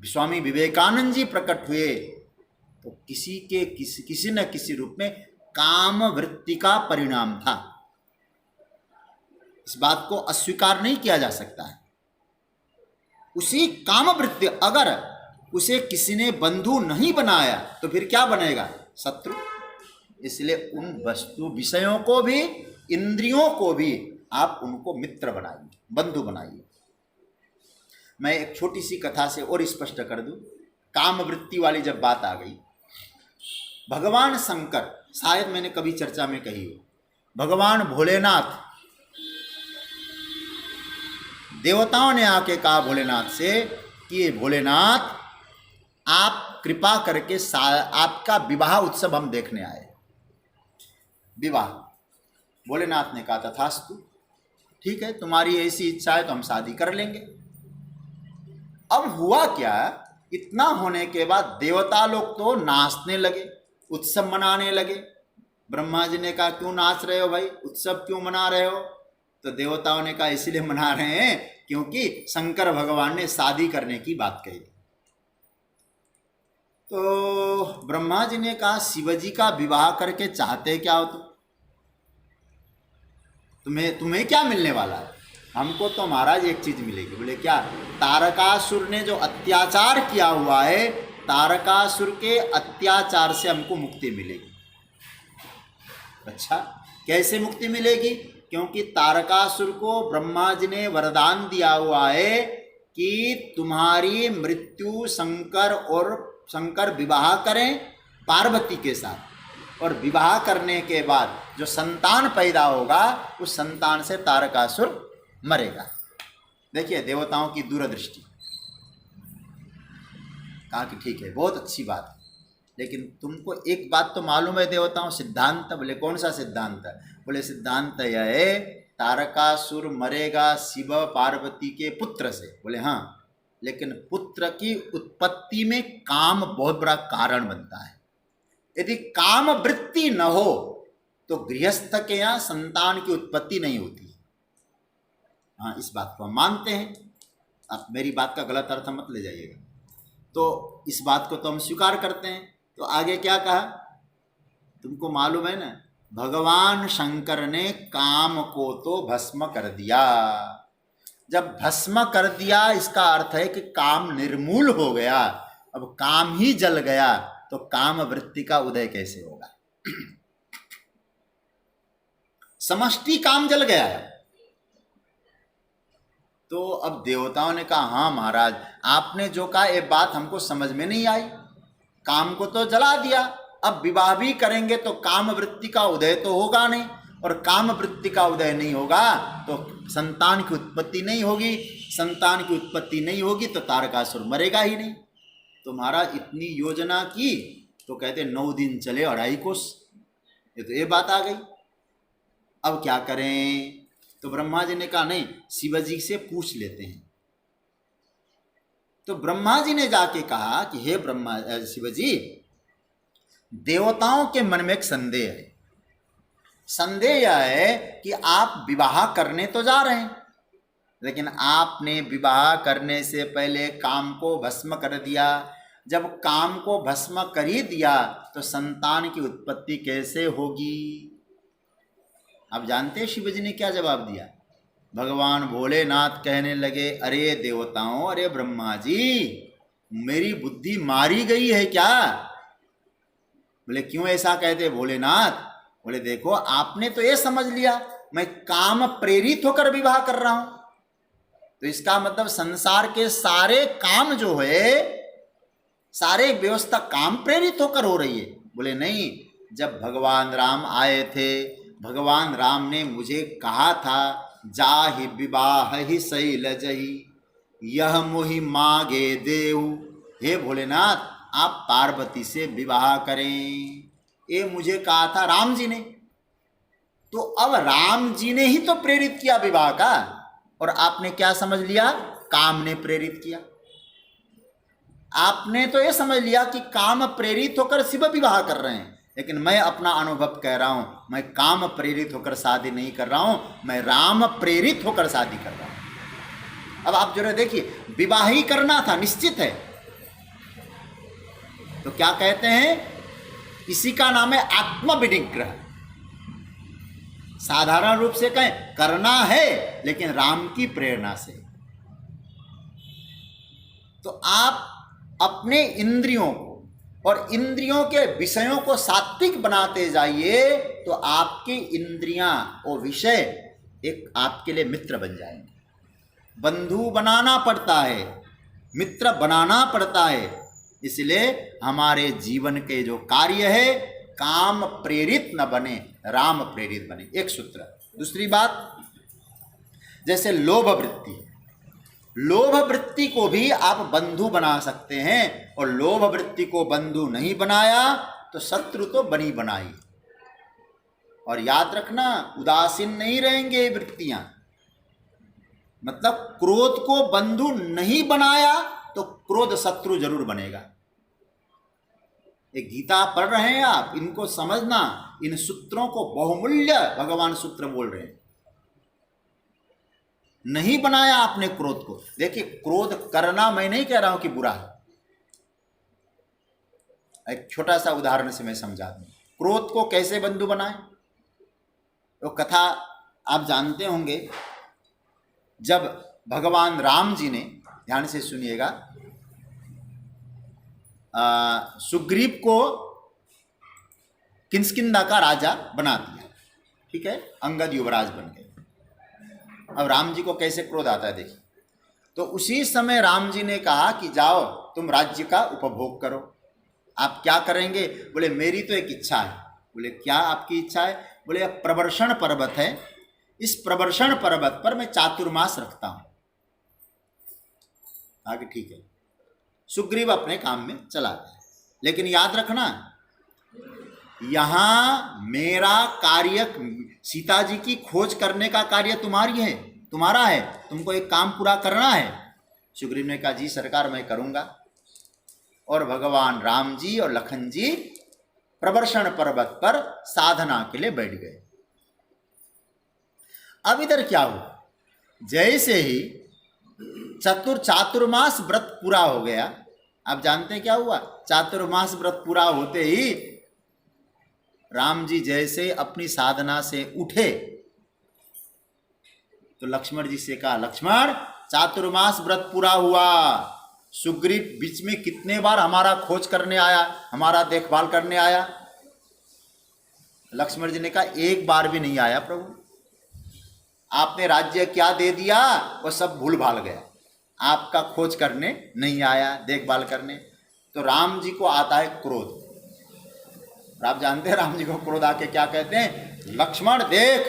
स्वामी विवेकानंद जी प्रकट हुए, तो किसी न किसी रूप में काम वृत्ति का परिणाम था। इस बात को अस्वीकार नहीं किया जा सकता है। उसी काम वृत्ति, अगर उसे किसी ने बंधु नहीं बनाया तो फिर क्या बनेगा? शत्रु। इसलिए उन वस्तु विषयों को भी, इंद्रियों को भी आप उनको मित्र बनाइए, बंधु बनाइए। मैं एक छोटी सी कथा से और स्पष्ट कर दूं। काम वृत्ति वाली जब बात आ गई, भगवान शंकर, शायद मैंने कभी चर्चा में कही हो, भगवान भोलेनाथ, देवताओं ने आके कहा भोलेनाथ से कि भोलेनाथ, आप कृपा करके आपका विवाह उत्सव हम देखने आए। विवाह, भोलेनाथ ने कहा तथास्तु, ठीक है, तुम्हारी ऐसी इच्छा है तो हम शादी कर लेंगे। अब हुआ क्या इतना होने के बाद देवता लोग तो नाचने लगे, उत्सव मनाने लगे। ब्रह्मा जी ने कहा क्यों नाच रहे हो भाई, उत्सव क्यों मना रहे हो? तो देवताओं ने कहा इसलिए मना रहे हैं क्योंकि शंकर भगवान ने शादी करने की बात कही। तो ब्रह्मा जी ने कहा शिवजी का विवाह करके चाहते क्या हो तुम? तुम्हें क्या मिलने वाला है? हमको तो महाराज एक चीज मिलेगी। बोले क्या? तारकासुर ने जो अत्याचार किया हुआ है, तारकासुर के अत्याचार से हमको मुक्ति मिलेगी। अच्छा, कैसे मुक्ति मिलेगी? क्योंकि तारकासुर को ब्रह्मा जी ने वरदान दिया हुआ है कि तुम्हारी मृत्यु शंकर विवाह करें पार्वती के साथ, और विवाह करने के बाद जो संतान पैदा होगा उस संतान से तारकासुर मरेगा। देखिए देवताओं की दूरदृष्टि। कहा कि ठीक है, बहुत अच्छी बात है, लेकिन तुमको एक बात तो मालूम है देवताओं, सिद्धांत। बोले कौन सा सिद्धांत? बोले सिद्धांत यह है तारकासुर मरेगा शिव पार्वती के पुत्र से। बोले हाँ, लेकिन पुत्र की उत्पत्ति में काम बहुत बड़ा कारण बनता है। यदि काम वृत्ति न हो तो गृहस्थ के यहाँ संतान की उत्पत्ति नहीं होती। हाँ, इस बात को हम मानते हैं। आप मेरी बात का गलत अर्थ मत ले जाइएगा। तो इस बात को तो हम स्वीकार करते हैं। तो आगे क्या कहा तुमको मालूम है ना, भगवान शंकर ने काम को तो भस्म कर दिया। जब भस्म कर दिया इसका अर्थ है कि काम निर्मूल हो गया। अब काम ही जल गया तो काम वृत्ति का उदय कैसे होगा? समष्टि काम जल गया है। तो अब देवताओं ने कहा हाँ महाराज, आपने जो कहा ये बात हमको समझ में नहीं आई। काम को तो जला दिया, अब विवाह भी करेंगे तो काम वृत्ति का उदय तो होगा नहीं, और काम वृत्ति का उदय नहीं होगा तो संतान की उत्पत्ति नहीं होगी। संतान की उत्पत्ति नहीं होगी तो तारकासुर मरेगा ही नहीं। तो महाराज इतनी योजना की तो कहते 9 दिन चले 2.5 कोस। ये बात आ गई, अब क्या करें? तो ब्रह्मा जी ने कहा नहीं, शिवजी से पूछ लेते हैं। तो ब्रह्मा जी ने जाके कहा कि हे शिवजी, देवताओं के मन में एक संदेह है। संदेह यह है कि आप विवाह करने तो जा रहे हैं, लेकिन आपने विवाह करने से पहले काम को भस्म कर दिया। जब काम को भस्म कर ही दिया तो संतान की उत्पत्ति कैसे होगी? आप जानते हैं शिवजी ने क्या जवाब दिया? भगवान भोलेनाथ कहने लगे, अरे देवताओं, अरे ब्रह्मा जी, मेरी बुद्धि मारी गई है क्या? बोले क्यों ऐसा कहते भोलेनाथ? बोले देखो, आपने तो ये समझ लिया मैं काम प्रेरित होकर विवाह कर रहा हूं, तो इसका मतलब संसार के सारे काम जो है, सारे व्यवस्था काम प्रेरित होकर हो रही है। बोले नहीं, जब भगवान राम आए थे, भगवान राम ने मुझे कहा था जाहि विवाह ही शैलजहि यह मोहि मागे देव। हे भोलेनाथ, आप पार्वती से विवाह करें, ये मुझे कहा था राम जी ने। तो अब राम जी ने ही तो प्रेरित किया विवाह का, और आपने क्या समझ लिया? काम ने प्रेरित किया। आपने तो ये समझ लिया कि काम प्रेरित होकर शिव विवाह कर रहे हैं, लेकिन मैं अपना अनुभव कह रहा हूं, मैं काम प्रेरित होकर शादी नहीं कर रहा हूं, मैं राम प्रेरित होकर शादी कर रहा हूं। अब आप जरा देखिए, विवाह ही करना था, निश्चित है, तो क्या कहते हैं, इसी का नाम है आत्मविनिग्रह। साधारण रूप से कहें करना है, लेकिन राम की प्रेरणा से। तो आप अपने इंद्रियों को और इंद्रियों के विषयों को सात्विक बनाते जाइए, तो आपकी इंद्रियां और विषय एक आपके लिए मित्र बन जाएंगे। बंधु बनाना पड़ता है, मित्र बनाना पड़ता है। इसलिए हमारे जीवन के जो कार्य है, काम प्रेरित न बने, राम प्रेरित बने। एक सूत्र। दूसरी बात, जैसे लोभ वृत्ति, लोभ वृत्ति को भी आप बंधु बना सकते हैं, और लोभ वृत्ति को बंधु नहीं बनाया तो शत्रु तो बनी बनाई। और याद रखना, उदासीन नहीं रहेंगे वृत्तियां। मतलब क्रोध को बंधु नहीं बनाया तो क्रोध शत्रु जरूर बनेगा। ये गीता पढ़ रहे हैं आप, इनको समझना, इन सूत्रों को बहुमूल्य भगवान सूत्र बोल रहे हैं। नहीं बनाया आपने क्रोध को। देखिए, क्रोध करना मैं नहीं कह रहा हूं कि बुरा है। एक छोटा सा उदाहरण से मैं समझा दूं, क्रोध को कैसे बंधु बनाए। तो कथा आप जानते होंगे, जब भगवान राम जी ने, ध्यान से सुनिएगा, सुग्रीव को किष्किंधा का राजा बना दिया, ठीक है, अंगद युवराज बन गए। अब राम जी को कैसे क्रोध आता है देखिए। तो उसी समय राम जी ने कहा कि जाओ तुम राज्य का उपभोग करो। आप क्या करेंगे? बोले मेरी तो एक इच्छा है। बोले क्या आपकी इच्छा है? बोले प्रवर्षण पर्वत है, इस प्रवर्षण पर्वत पर मैं चातुर्मास रखता हूं। आगे ठीक है, सुग्रीव अपने काम में चला गया। लेकिन याद रखना, यहां मेरा कार्य, सीता जी की खोज करने का कार्य तुम्हारा है, तुमको एक काम पूरा करना है। सुग्रीव ने कहा जी सरकार मैं करूंगा। और भगवान राम जी और लखन जी प्रवर्षण पर्वत पर साधना के लिए बैठ गए। अब इधर क्या हुआ, जैसे ही चातुर्मास व्रत पूरा हो गया, आप जानते हैं क्या हुआ? चातुर्मास व्रत पूरा होते ही राम जी जैसे अपनी साधना से उठे तो लक्ष्मण जी से कहा, लक्ष्मण चातुर्मास व्रत पूरा हुआ, सुग्रीव बीच में कितने बार हमारा खोज करने आया, हमारा देखभाल करने आया। लक्ष्मण जी ने कहा एक बार भी नहीं आया प्रभु, आपने राज्य क्या दे दिया वो सब भूल भाल गया, आपका खोज करने नहीं आया, देखभाल करने। तो राम जी को आता है क्रोध। आप जानते हैं राम जी को क्रोध आके क्या कहते हैं? लक्ष्मण देख,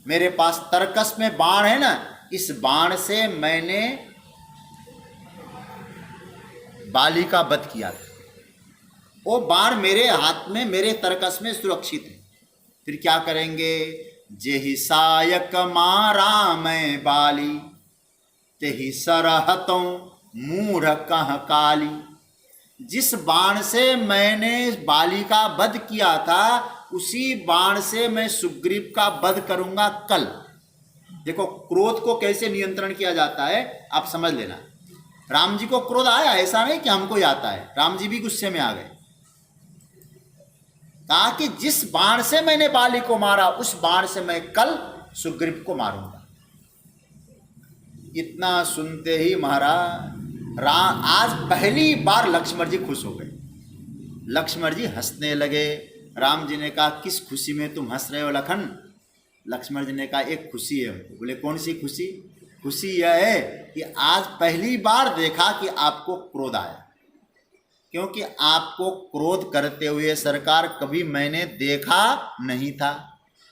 मेरे पास तरकस में बाण है ना, इस बाण से मैंने बाली का वध किया था, वो बाण मेरे हाथ में, मेरे तरकस में सुरक्षित है। फिर क्या करेंगे? जेहि सायक मारा मैं बाली, तेहि सरहतों मूढ़ कह काली। जिस बाण से मैंने बाली का वध किया था, उसी बाण से मैं सुग्रीव का वध करूंगा कल। देखो क्रोध को कैसे नियंत्रण किया जाता है, आप समझ लेना। राम जी को क्रोध आया, ऐसा नहीं कि हमको ही आता है, राम जी भी गुस्से में आ गए। कहा कि जिस बाण से मैंने बाली को मारा, उस बाण से मैं कल सुग्रीव को मारूंगा। इतना सुनते ही महाराज आज पहली बार लक्ष्मण जी खुश हो गए। लक्ष्मण जी हंसने लगे। राम जी ने कहा किस खुशी में तुम हंस रहे हो लखन? लक्ष्मण जी ने कहा एक खुशी है। बोले कौन सी खुशी? खुशी यह है कि आज पहली बार देखा कि आपको क्रोध आया, क्योंकि आपको क्रोध करते हुए सरकार कभी मैंने देखा नहीं था,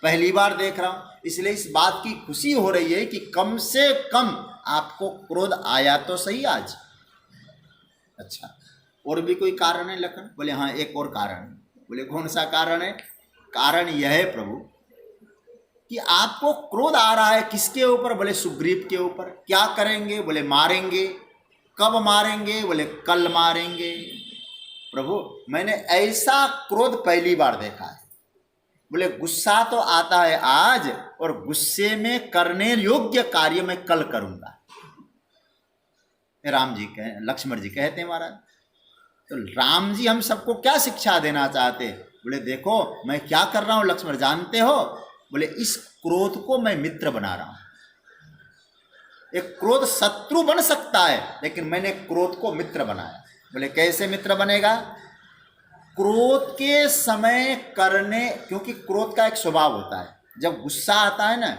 पहली बार देख रहा हूं। इसलिए इस बात की खुशी हो रही है कि कम से कम आपको क्रोध आया तो सही आज। अच्छा, और भी कोई कारण है लखन? बोले हाँ एक और कारण है। बोले कौन सा कारण है? कारण यह है प्रभु कि आपको क्रोध आ रहा है किसके ऊपर? बोले सुग्रीव के ऊपर। क्या करेंगे? बोले मारेंगे। कब मारेंगे? बोले कल मारेंगे। प्रभु मैंने ऐसा क्रोध पहली बार देखा है। बोले गुस्सा तो आता है आज, और गुस्से में करने योग्य कार्य मैं कल करूंगा। राम जी कहे, लक्ष्मण जी कहते हैं महाराज। तो राम जी हम सबको क्या शिक्षा देना चाहते? बोले देखो मैं क्या कर रहा हूं लक्ष्मण जानते हो? बोले इस क्रोध को मैं मित्र बना रहा हूं। एक क्रोध शत्रु बन सकता है, लेकिन मैंने क्रोध को मित्र बनाया। बोले कैसे मित्र बनेगा? क्रोध के समय करने, क्योंकि क्रोध का एक स्वभाव होता है, जब गुस्सा आता है ना,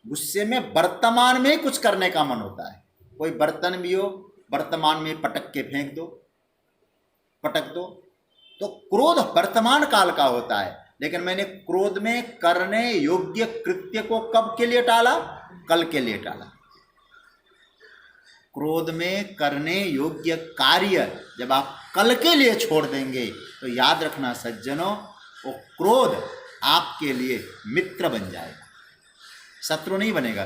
गुस्से में वर्तमान में ही कुछ करने का मन होता है। कोई बर्तन भी हो, वर्तमान में पटक के फेंक दो, पटक दो। तो क्रोध वर्तमान काल का होता है, लेकिन मैंने क्रोध में करने योग्य कृत्य को कब के लिए टाला? कल के लिए टाला। क्रोध में करने योग्य कार्य जब आप कल के लिए छोड़ देंगे तो याद रखना सज्जनों, वो क्रोध आपके लिए मित्र बन जाएगा, शत्रु नहीं बनेगा।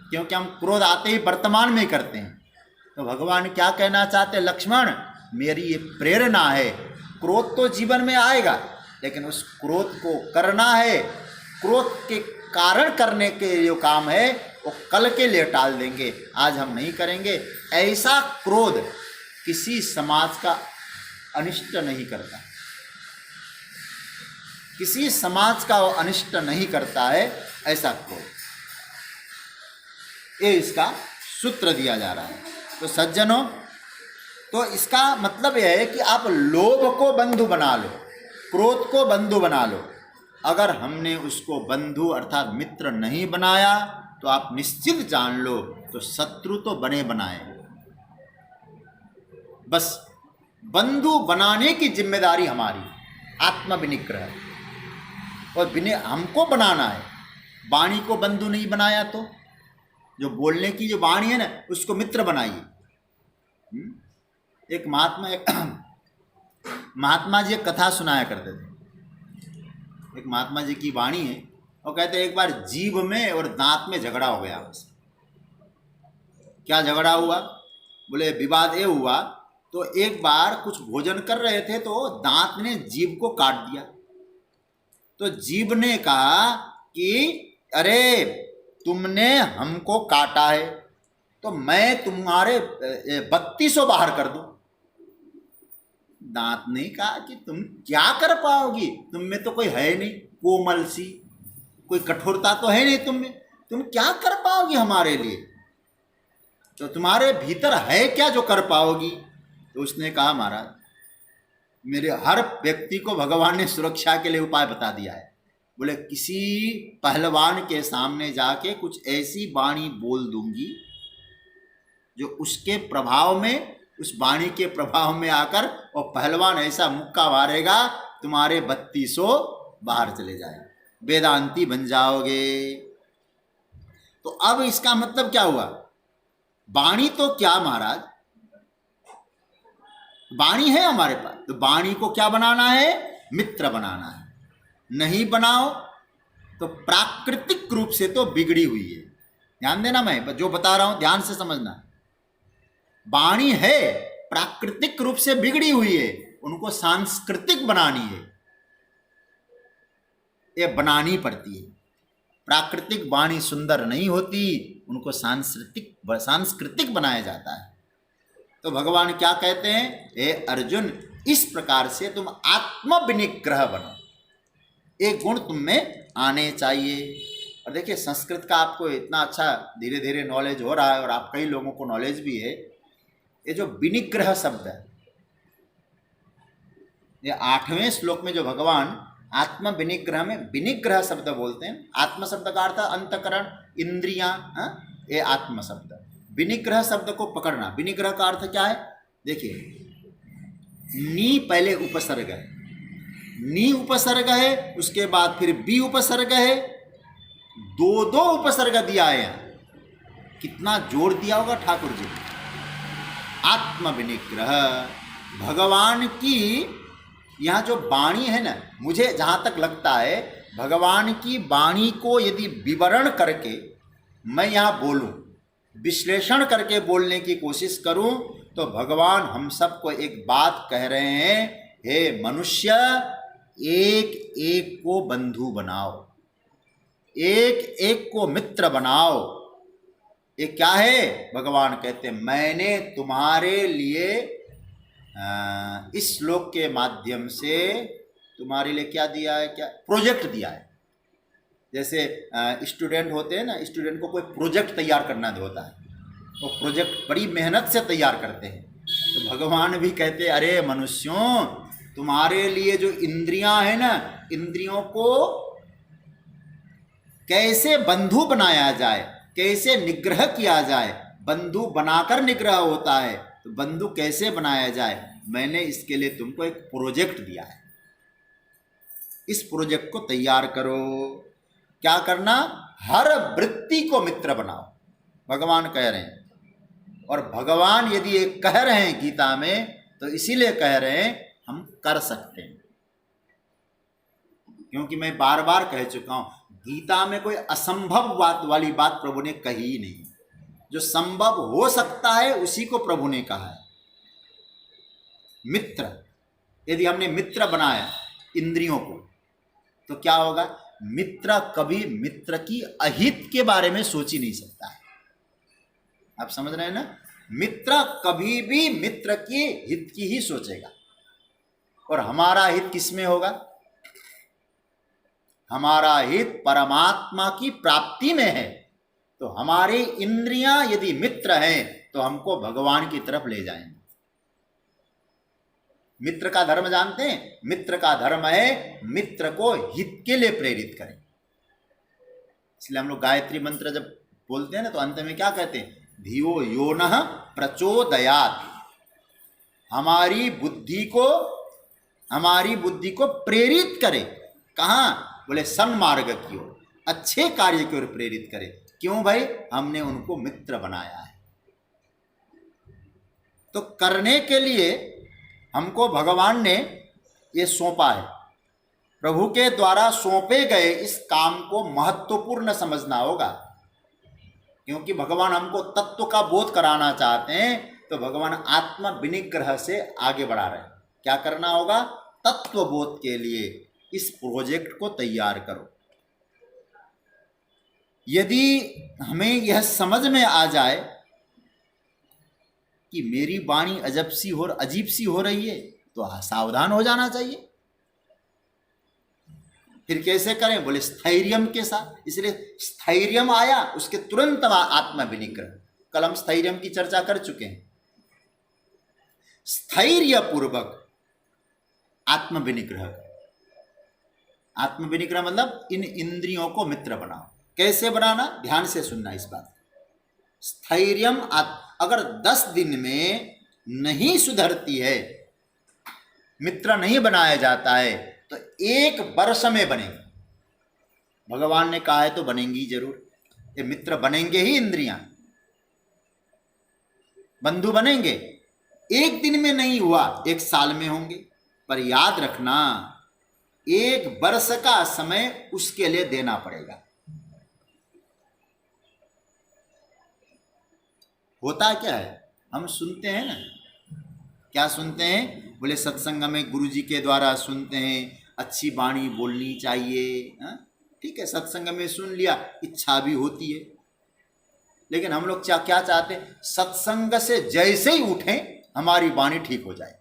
क्योंकि हम क्रोध आते ही वर्तमान में करते हैं, तो भगवान क्या कहना चाहते, लक्ष्मण मेरी ये प्रेरणा है, क्रोध तो जीवन में आएगा लेकिन उस क्रोध को करना है, क्रोध के कारण करने के जो काम है वो कल के लिए टाल देंगे, आज हम नहीं करेंगे। ऐसा क्रोध किसी समाज का अनिष्ट नहीं करता, किसी समाज का वो अनिष्ट नहीं करता है ऐसा क्रोध। ये इसका सूत्र दिया जा रहा है। तो सज्जनों, तो इसका मतलब यह है कि आप लोभ को बंधु बना लो, क्रोध को बंधु बना लो। अगर हमने उसको बंधु अर्थात मित्र नहीं बनाया तो आप निश्चित जान लो तो शत्रु तो बने बनाए। बस बंधु बनाने की जिम्मेदारी हमारी, आत्मविनिग्रह, और हमको बनाना है। वाणी को बंधु नहीं बनाया तो जो बोलने की जो वाणी है ना उसको मित्र बनाइए। एक महात्मा जी एक कथा सुनाया करते थे। एक महात्मा जी की वाणी है, और कहते एक बार जीभ में और दांत में झगड़ा हो गया। बस क्या झगड़ा हुआ, बोले विवाद ये हुआ, तो एक बार कुछ भोजन कर रहे थे तो दांत ने जीभ को काट दिया। तो जीभ ने कहा कि अरे तुमने हमको काटा है तो मैं तुम्हारे 3200 बाहर कर दूं। दांत ने कहा कि तुम क्या कर पाओगी, तुम में तो कोई है नहीं, कोमल सी कोई कठोरता तो है नहीं तुम में, तुम क्या कर पाओगी हमारे लिए, तो तुम्हारे भीतर है क्या जो कर पाओगी। तो उसने कहा महाराज मेरे हर व्यक्ति को भगवान ने सुरक्षा के लिए उपाय बता दिया है। बोले किसी पहलवान के सामने जाके कुछ ऐसी वाणी बोल दूंगी जो उसके प्रभाव में, उस वाणी के प्रभाव में आकर और पहलवान ऐसा मुक्का मारेगा तुम्हारे 3200 बाहर चले जाए, वेदांती बन जाओगे। तो अब इसका मतलब क्या हुआ, वाणी तो क्या महाराज, वाणी है हमारे पास, तो वाणी को क्या बनाना है, मित्र बनाना है। नहीं बनाओ तो प्राकृतिक रूप से तो बिगड़ी हुई है। ध्यान देना, मैं जो बता रहा हूं ध्यान से समझना। वाणी है प्राकृतिक रूप से बिगड़ी हुई है, उनको सांस्कृतिक बनानी है, ये बनानी पड़ती है। प्राकृतिक वाणी सुंदर नहीं होती, उनको सांस्कृतिक बनाया जाता है। तो भगवान क्या कहते हैं, हे अर्जुन इस प्रकार से तुम आत्मविनिग्रह बनो, एक गुण तुम में आने चाहिए। और देखिए संस्कृत का आपको इतना अच्छा धीरे धीरे नॉलेज हो रहा है, और आप कई लोगों को नॉलेज भी है। ये जो विनिग्रह शब्द है, ये 8वें श्लोक में जो भगवान आत्म विनिग्रह में विनिग्रह शब्द बोलते हैं। आत्म शब्द का अर्थ अंतकरण, इंद्रियां, ये आत्म शब्द। विनिग्रह शब्द को पकड़ना, विनिग्रह का अर्थ क्या है, देखिए नी पहले उपसर्ग है, नी उपसर्ग है, उसके बाद फिर बी उपसर्ग है, दो उपसर्ग दिया है यहाँ। कितना जोर दिया होगा ठाकुर जी। आत्म विनिग्रह, भगवान की यहाँ जो वाणी है ना, मुझे जहाँ तक लगता है भगवान की वाणी को यदि विवरण करके मैं यहाँ बोलूँ, विश्लेषण करके बोलने की कोशिश करूँ, तो भगवान हम सबको एक बात कह रहे हैं, हे मनुष्य एक एक को बंधु बनाओ, एक एक को मित्र बनाओ। ये क्या है, भगवान कहते हैं मैंने तुम्हारे लिए इस श्लोक के माध्यम से तुम्हारे लिए क्या दिया है, क्या प्रोजेक्ट दिया है। जैसे स्टूडेंट होते हैं ना, स्टूडेंट को कोई प्रोजेक्ट तैयार करना होता है, वो प्रोजेक्ट बड़ी मेहनत से तैयार करते हैं। तो भगवान भी कहते हैं अरे मनुष्यों तुम्हारे लिए जो इंद्रियां हैं ना, इंद्रियों को कैसे बंधु बनाया जाए, कैसे निग्रह किया जाए। बंधु बनाकर निग्रह होता है, तो बंधु कैसे बनाया जाए, मैंने इसके लिए तुमको एक प्रोजेक्ट दिया है। इस प्रोजेक्ट को तैयार करो। क्या करना, हर वृत्ति को मित्र बनाओ, भगवान कह रहे हैं। और भगवान यदि ये कह रहे हैं गीता में, तो इसीलिए कह रहे हैं हम कर सकते हैं। क्योंकि मैं बार बार कह चुका हूं, गीता में कोई असंभव बात वाली बात प्रभु ने कही ही नहीं। जो संभव हो सकता है उसी को प्रभु ने कहा है। मित्र, यदि हमने मित्र बनाया इंद्रियों को तो क्या होगा? मित्र कभी मित्र की अहित के बारे में सोच ही नहीं सकता है। आप समझ रहे हैं ना? मित्र कभी भी मित्र के हित की ही सोचेगा। और हमारा हित किसमें होगा? हमारा हित परमात्मा की प्राप्ति में है। तो हमारी इंद्रियां यदि मित्र हैं तो हमको भगवान की तरफ ले जाएंगे। मित्र का धर्म जानते हैं? मित्र का धर्म है मित्र को हित के लिए प्रेरित करें। इसलिए हम लोग गायत्री मंत्र जब बोलते हैं ना तो अंत में क्या कहते हैं? धियो यो नः प्रचोदयात्। हमारी बुद्धि को प्रेरित करे। कहाँ? बोले सन्मार्ग की ओर, अच्छे कार्य की ओर प्रेरित करे। क्यों भाई? हमने उनको मित्र बनाया है। तो करने के लिए हमको भगवान ने ये सौंपा है। प्रभु के द्वारा सौंपे गए इस काम को महत्वपूर्ण समझना होगा, क्योंकि भगवान हमको तत्व का बोध कराना चाहते हैं। तो भगवान आत्म विनिग्रह से आगे बढ़ा रहे हैं। क्या करना होगा? तत्व बोध के लिए इस प्रोजेक्ट को तैयार करो। यदि हमें यह समझ में आ जाए कि मेरी वाणी अजब सी और अजीब सी हो रही है तो सावधान हो जाना चाहिए। फिर कैसे करें? बोले स्थैर्यम के साथ। इसलिए स्थैर्यम आया, उसके तुरंत आत्म विनिग्रह। कल हम स्थैर्यम की चर्चा कर चुके हैं। स्थैर्य पूर्वक आत्म विनिग्रह। आत्म विनिग्रह मतलब इन इंद्रियों को मित्र बनाओ। कैसे बनाना? ध्यान से सुनना इस बात। स्थैर्यम, अगर 10 दिन में नहीं सुधरती है, मित्र नहीं बनाया जाता है, तो 1 वर्ष में बनेंगे। भगवान ने कहा है तो बनेंगी जरूर। ये मित्र बनेंगे ही, इंद्रियां बंधु बनेंगे। 1 दिन में नहीं हुआ, 1 साल में होंगे। पर याद रखना, 1 वर्ष का समय उसके लिए देना पड़ेगा। होता क्या है? हम सुनते हैं ना, क्या सुनते हैं? बोले सत्संग में गुरु जी के द्वारा सुनते हैं, अच्छी वाणी बोलनी चाहिए। ठीक है, सत्संग में सुन लिया, इच्छा भी होती है। लेकिन हम लोग क्या चाहते हैं? सत्संग से जैसे ही उठें हमारी वाणी ठीक हो जाए।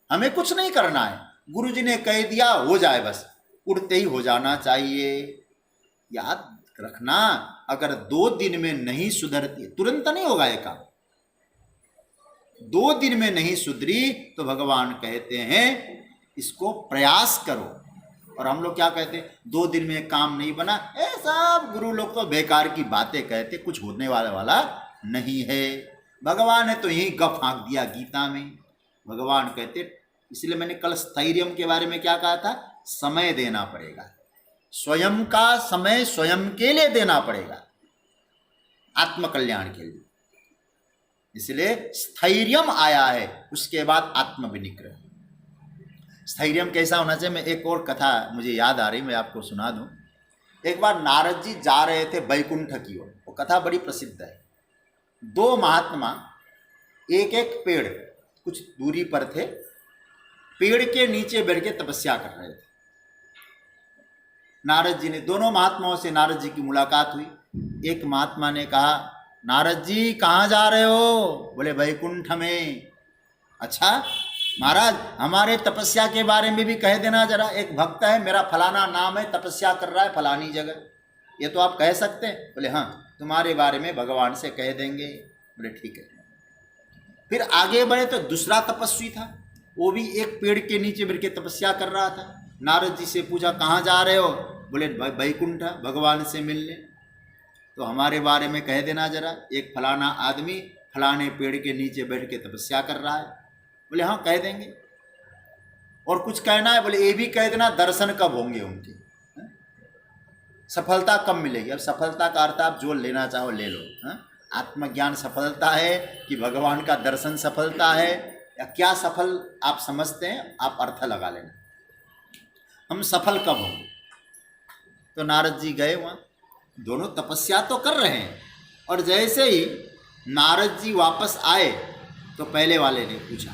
हमें कुछ नहीं करना है, गुरु जी ने कह दिया हो जाए, बस उठते ही हो जाना चाहिए। याद रखना, अगर 2 दिन में नहीं सुधरती, तुरंत नहीं होगा ये काम। 2 दिन में नहीं सुधरी तो भगवान कहते हैं इसको प्रयास करो। और हम लोग क्या कहते हैं? 2 दिन में काम नहीं बना, सब गुरु लोग तो बेकार की बातें कहते, कुछ होने वाला नहीं है। भगवान ने तो यही गप हाँक दिया गीता में। भगवान कहते, इसलिए मैंने कल स्थैर्यम के बारे में क्या कहा था? समय देना पड़ेगा। स्वयं का समय स्वयं के लिए देना पड़ेगा, आत्मकल्याण के लिए। इसलिए स्थैर्यम आया है, उसके बाद आत्म विनिग्रह। स्थैर्यम कैसा होना चाहिए? मैं एक और कथा मुझे याद आ रही, मैं आपको सुना दूं। एक बार नारद जी जा रहे थे बैकुंठ की ओर। वो कथा बड़ी प्रसिद्ध है। 2 महात्मा एक पेड़ कुछ दूरी पर थे, पेड़ के नीचे बैठ के तपस्या कर रहे थे। नारद जी ने, दोनों महात्माओं से नारद जी की मुलाकात हुई। एक महात्मा ने कहा, नारद जी कहाँ जा रहे हो? बोले बैकुंठ में। अच्छा महाराज, हमारे तपस्या के बारे में भी कह देना जरा। एक भक्त है मेरा, फलाना नाम है, तपस्या कर रहा है फलानी जगह, ये तो आप कह सकते हैं? बोले हाँ, तुम्हारे बारे में भगवान से कह देंगे। बोले ठीक है। फिर आगे बढ़े तो दूसरा तपस्वी था, वो भी एक पेड़ के नीचे बैठ के तपस्या कर रहा था। नारद जी से पूछा कहाँ जा रहे हो? बोले बैकुंठ, भगवान से मिलने। तो हमारे बारे में कह देना जरा, एक फलाना आदमी फलाने पेड़ के नीचे बैठ के तपस्या कर रहा है। बोले हाँ कह देंगे। और कुछ कहना है? बोले ये भी कह देना दर्शन कब होंगे उनके, सफलता कब मिलेगी। अब सफलता का अर्थ आप जो लेना चाहो ले लो। आत्मज्ञान सफलता है कि भगवान का दर्शन सफलता है, या क्या सफल आप समझते हैं, आप अर्थ लगा लेना। हम सफल कब होंगे? तो नारद जी गए वहाँ, दोनों तपस्या तो कर रहे हैं, और जैसे ही नारद जी वापस आए तो पहले वाले ने पूछा,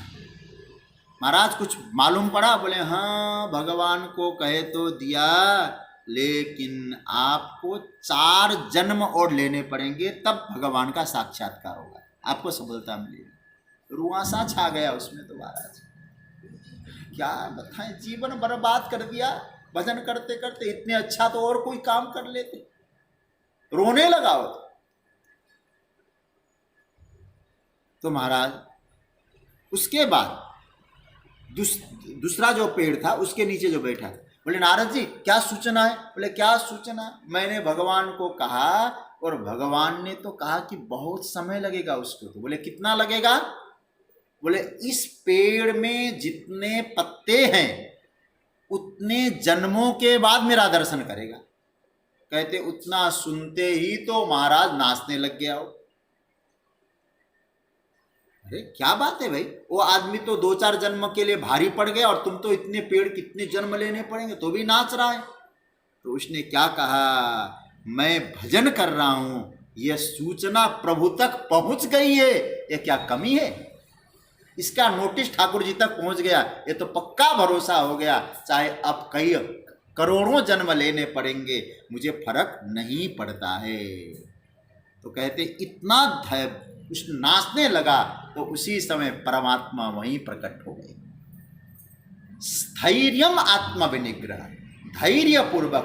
महाराज कुछ मालूम पड़ा? बोले हाँ, भगवान को कहे तो दिया, लेकिन आपको 4 जन्म और लेने पड़ेंगे, तब भगवान का साक्षात्कार होगा, आपको सफलता मिलेगी। रुआसा छा गया उसमें तो महाराज, क्या बताएं, जीवन बर्बाद कर दिया। भजन करते करते इतने अच्छा तो और कोई काम कर लेते, रोने लगा वो। तो महाराज उसके बाद दूसरा जो पेड़ था उसके नीचे जो बैठा, बोले नारद जी क्या सूचना है? बोले क्या सूचना? मैंने भगवान को कहा और भगवान ने तो कहा कि बहुत समय लगेगा उसको। तो बोले कितना लगेगा? बोले इस पेड़ में जितने पत्ते हैं उतने जन्मों के बाद मेरा दर्शन करेगा। कहते उतना सुनते ही तो महाराज नाचने लग गया हो। अरे क्या बात है भाई, वो आदमी तो 2-4 जन्म के लिए भारी पड़ गया और तुम तो इतने पेड़ कितने जन्म लेने पड़ेंगे तो भी नाच रहा है। तो उसने क्या कहा, मैं भजन कर रहा हूं, यह सूचना प्रभु तक पहुंच गई है, ये क्या कमी है? इसका नोटिस ठाकुर जी तक पहुंच गया, ये तो पक्का भरोसा हो गया, चाहे अब कई करोड़ों जन्म लेने पड़ेंगे मुझे फर्क नहीं पड़ता है। तो कहते इतना उस नाचने लगा तो उसी समय परमात्मा वहीं प्रकट हो गए। स्थैर्यम आत्म विनिग्रह,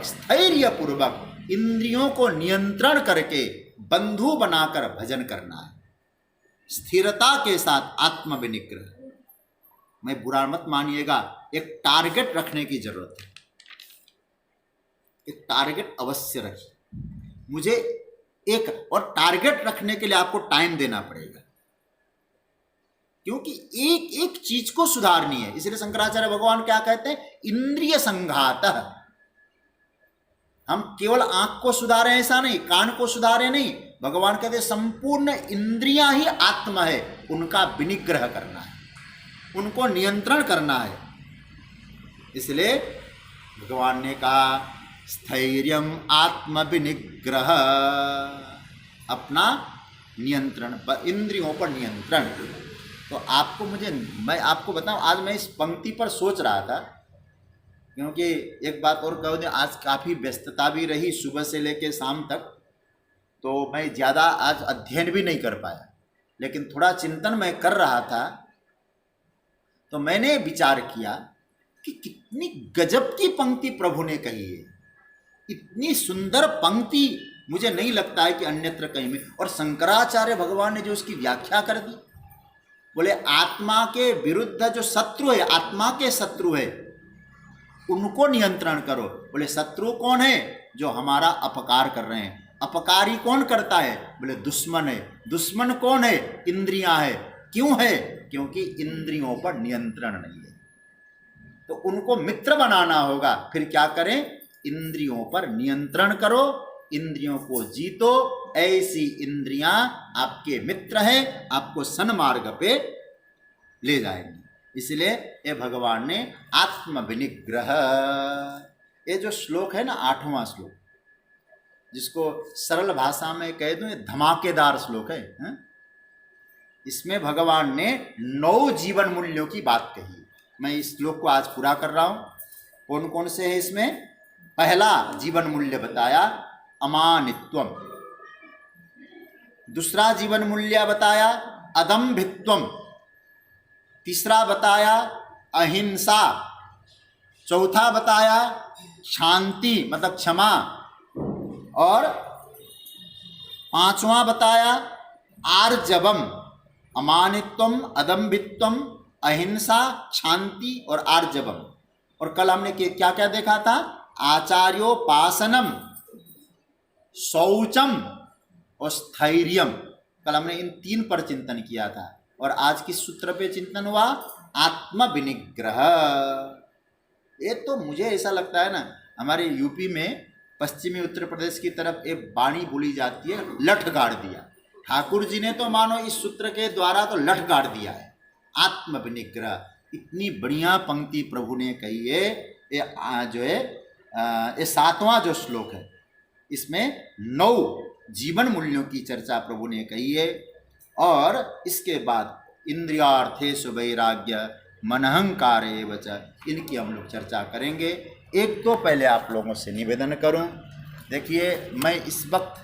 स्थैर्य पूर्वक इंद्रियों को नियंत्रण करके बंधु बनाकर भजन करना है, स्थिरता के साथ आत्म विनिग्रह। मैं बुरा मत मानिएगा, एक टारगेट रखने की जरूरत है, एक टारगेट अवश्य रखिए। मुझे एक और टारगेट रखने के लिए आपको टाइम देना पड़ेगा, क्योंकि एक एक चीज को सुधारनी है। इसलिए शंकराचार्य भगवान क्या कहते हैं, इंद्रिय संघात। हम केवल आंख को सुधारे ऐसा नहीं, कान को सुधारे नहीं, भगवान कहते संपूर्ण इंद्रियां ही आत्मा है, उनका विनिग्रह करना है, उनको नियंत्रण करना है। इसलिए भगवान ने कहा स्थैर्यम आत्म विनिग्रह, अपना नियंत्रण, इंद्रियों पर नियंत्रण। तो मैं आपको बताऊं, आज मैं इस पंक्ति पर सोच रहा था, क्योंकि एक बात और कहूँ, आज काफ़ी व्यस्तता भी रही सुबह से लेकर शाम तक, तो मैं ज़्यादा आज अध्ययन भी नहीं कर पाया, लेकिन थोड़ा चिंतन मैं कर रहा था। तो मैंने विचार किया कि कितनी गजब की पंक्ति प्रभु ने कही है, इतनी सुंदर पंक्ति मुझे नहीं लगता है कि अन्यत्र कहीं में। और शंकराचार्य भगवान ने जो उसकी व्याख्या कर दी, बोले आत्मा के विरुद्ध जो शत्रु है, आत्मा के शत्रु है, उनको नियंत्रण करो। बोले शत्रु कौन है? जो हमारा अपकार कर रहे हैं। अपकारी कौन करता है? बोले दुश्मन है। दुश्मन कौन है? इंद्रियां है। क्यों है? क्योंकि इंद्रियों पर नियंत्रण नहीं है, तो उनको मित्र बनाना होगा। फिर क्या करें? इंद्रियों पर नियंत्रण करो, इंद्रियों को जीतो। ऐसी इंद्रियां आपके मित्र हैं, आपको सन्मार्ग पे ले जाएंगी। इसलिए ये भगवान ने आत्म विनिग्रह, ये जो श्लोक है ना, 8वां श्लोक, जिसको सरल भाषा में कह दूं, ये धमाकेदार श्लोक है, हैं? इसमें भगवान ने 9 जीवन मूल्यों की बात कही। मैं इस श्लोक को आज पूरा कर रहा हूं। कौन कौन से है इसमें? पहला जीवन मूल्य बताया अमानित्वम, दूसरा जीवन मूल्य बताया अदम्भित्वम, तीसरा बताया अहिंसा, चौथा बताया शांति मतलब क्षमा, और 5वां बताया आर्जवम। अमानित्वम, अदम्भित्वम, अहिंसा, शांति और आर्जवम। और कल हमने क्या क्या देखा था? आचार्योपासनम, शौचम और स्थैर्यम। कल हमने इन 3 पर चिंतन किया था। और आज किस सूत्र पे चिंतन हुआ? आत्म विनिग्रह। ये तो मुझे ऐसा लगता है ना, हमारे यूपी में, पश्चिमी उत्तर प्रदेश की तरफ एक वाणी बोली जाती है, लठ गाड़ दिया। ठाकुर जी ने तो मानो इस सूत्र के द्वारा तो लठ गाड़ दिया है, आत्म विनिग्रह। इतनी बढ़िया पंक्ति प्रभु ने कही है। ये जो है ये 7वां जो श्लोक है, इसमें 9 जीवन मूल्यों की चर्चा प्रभु ने कही है। और इसके बाद इंद्रियार्थेषु वैराग्य मनहंकारे वच, इनकी हम लोग चर्चा करेंगे। एक तो पहले आप लोगों से निवेदन करूं, देखिए मैं इस वक्त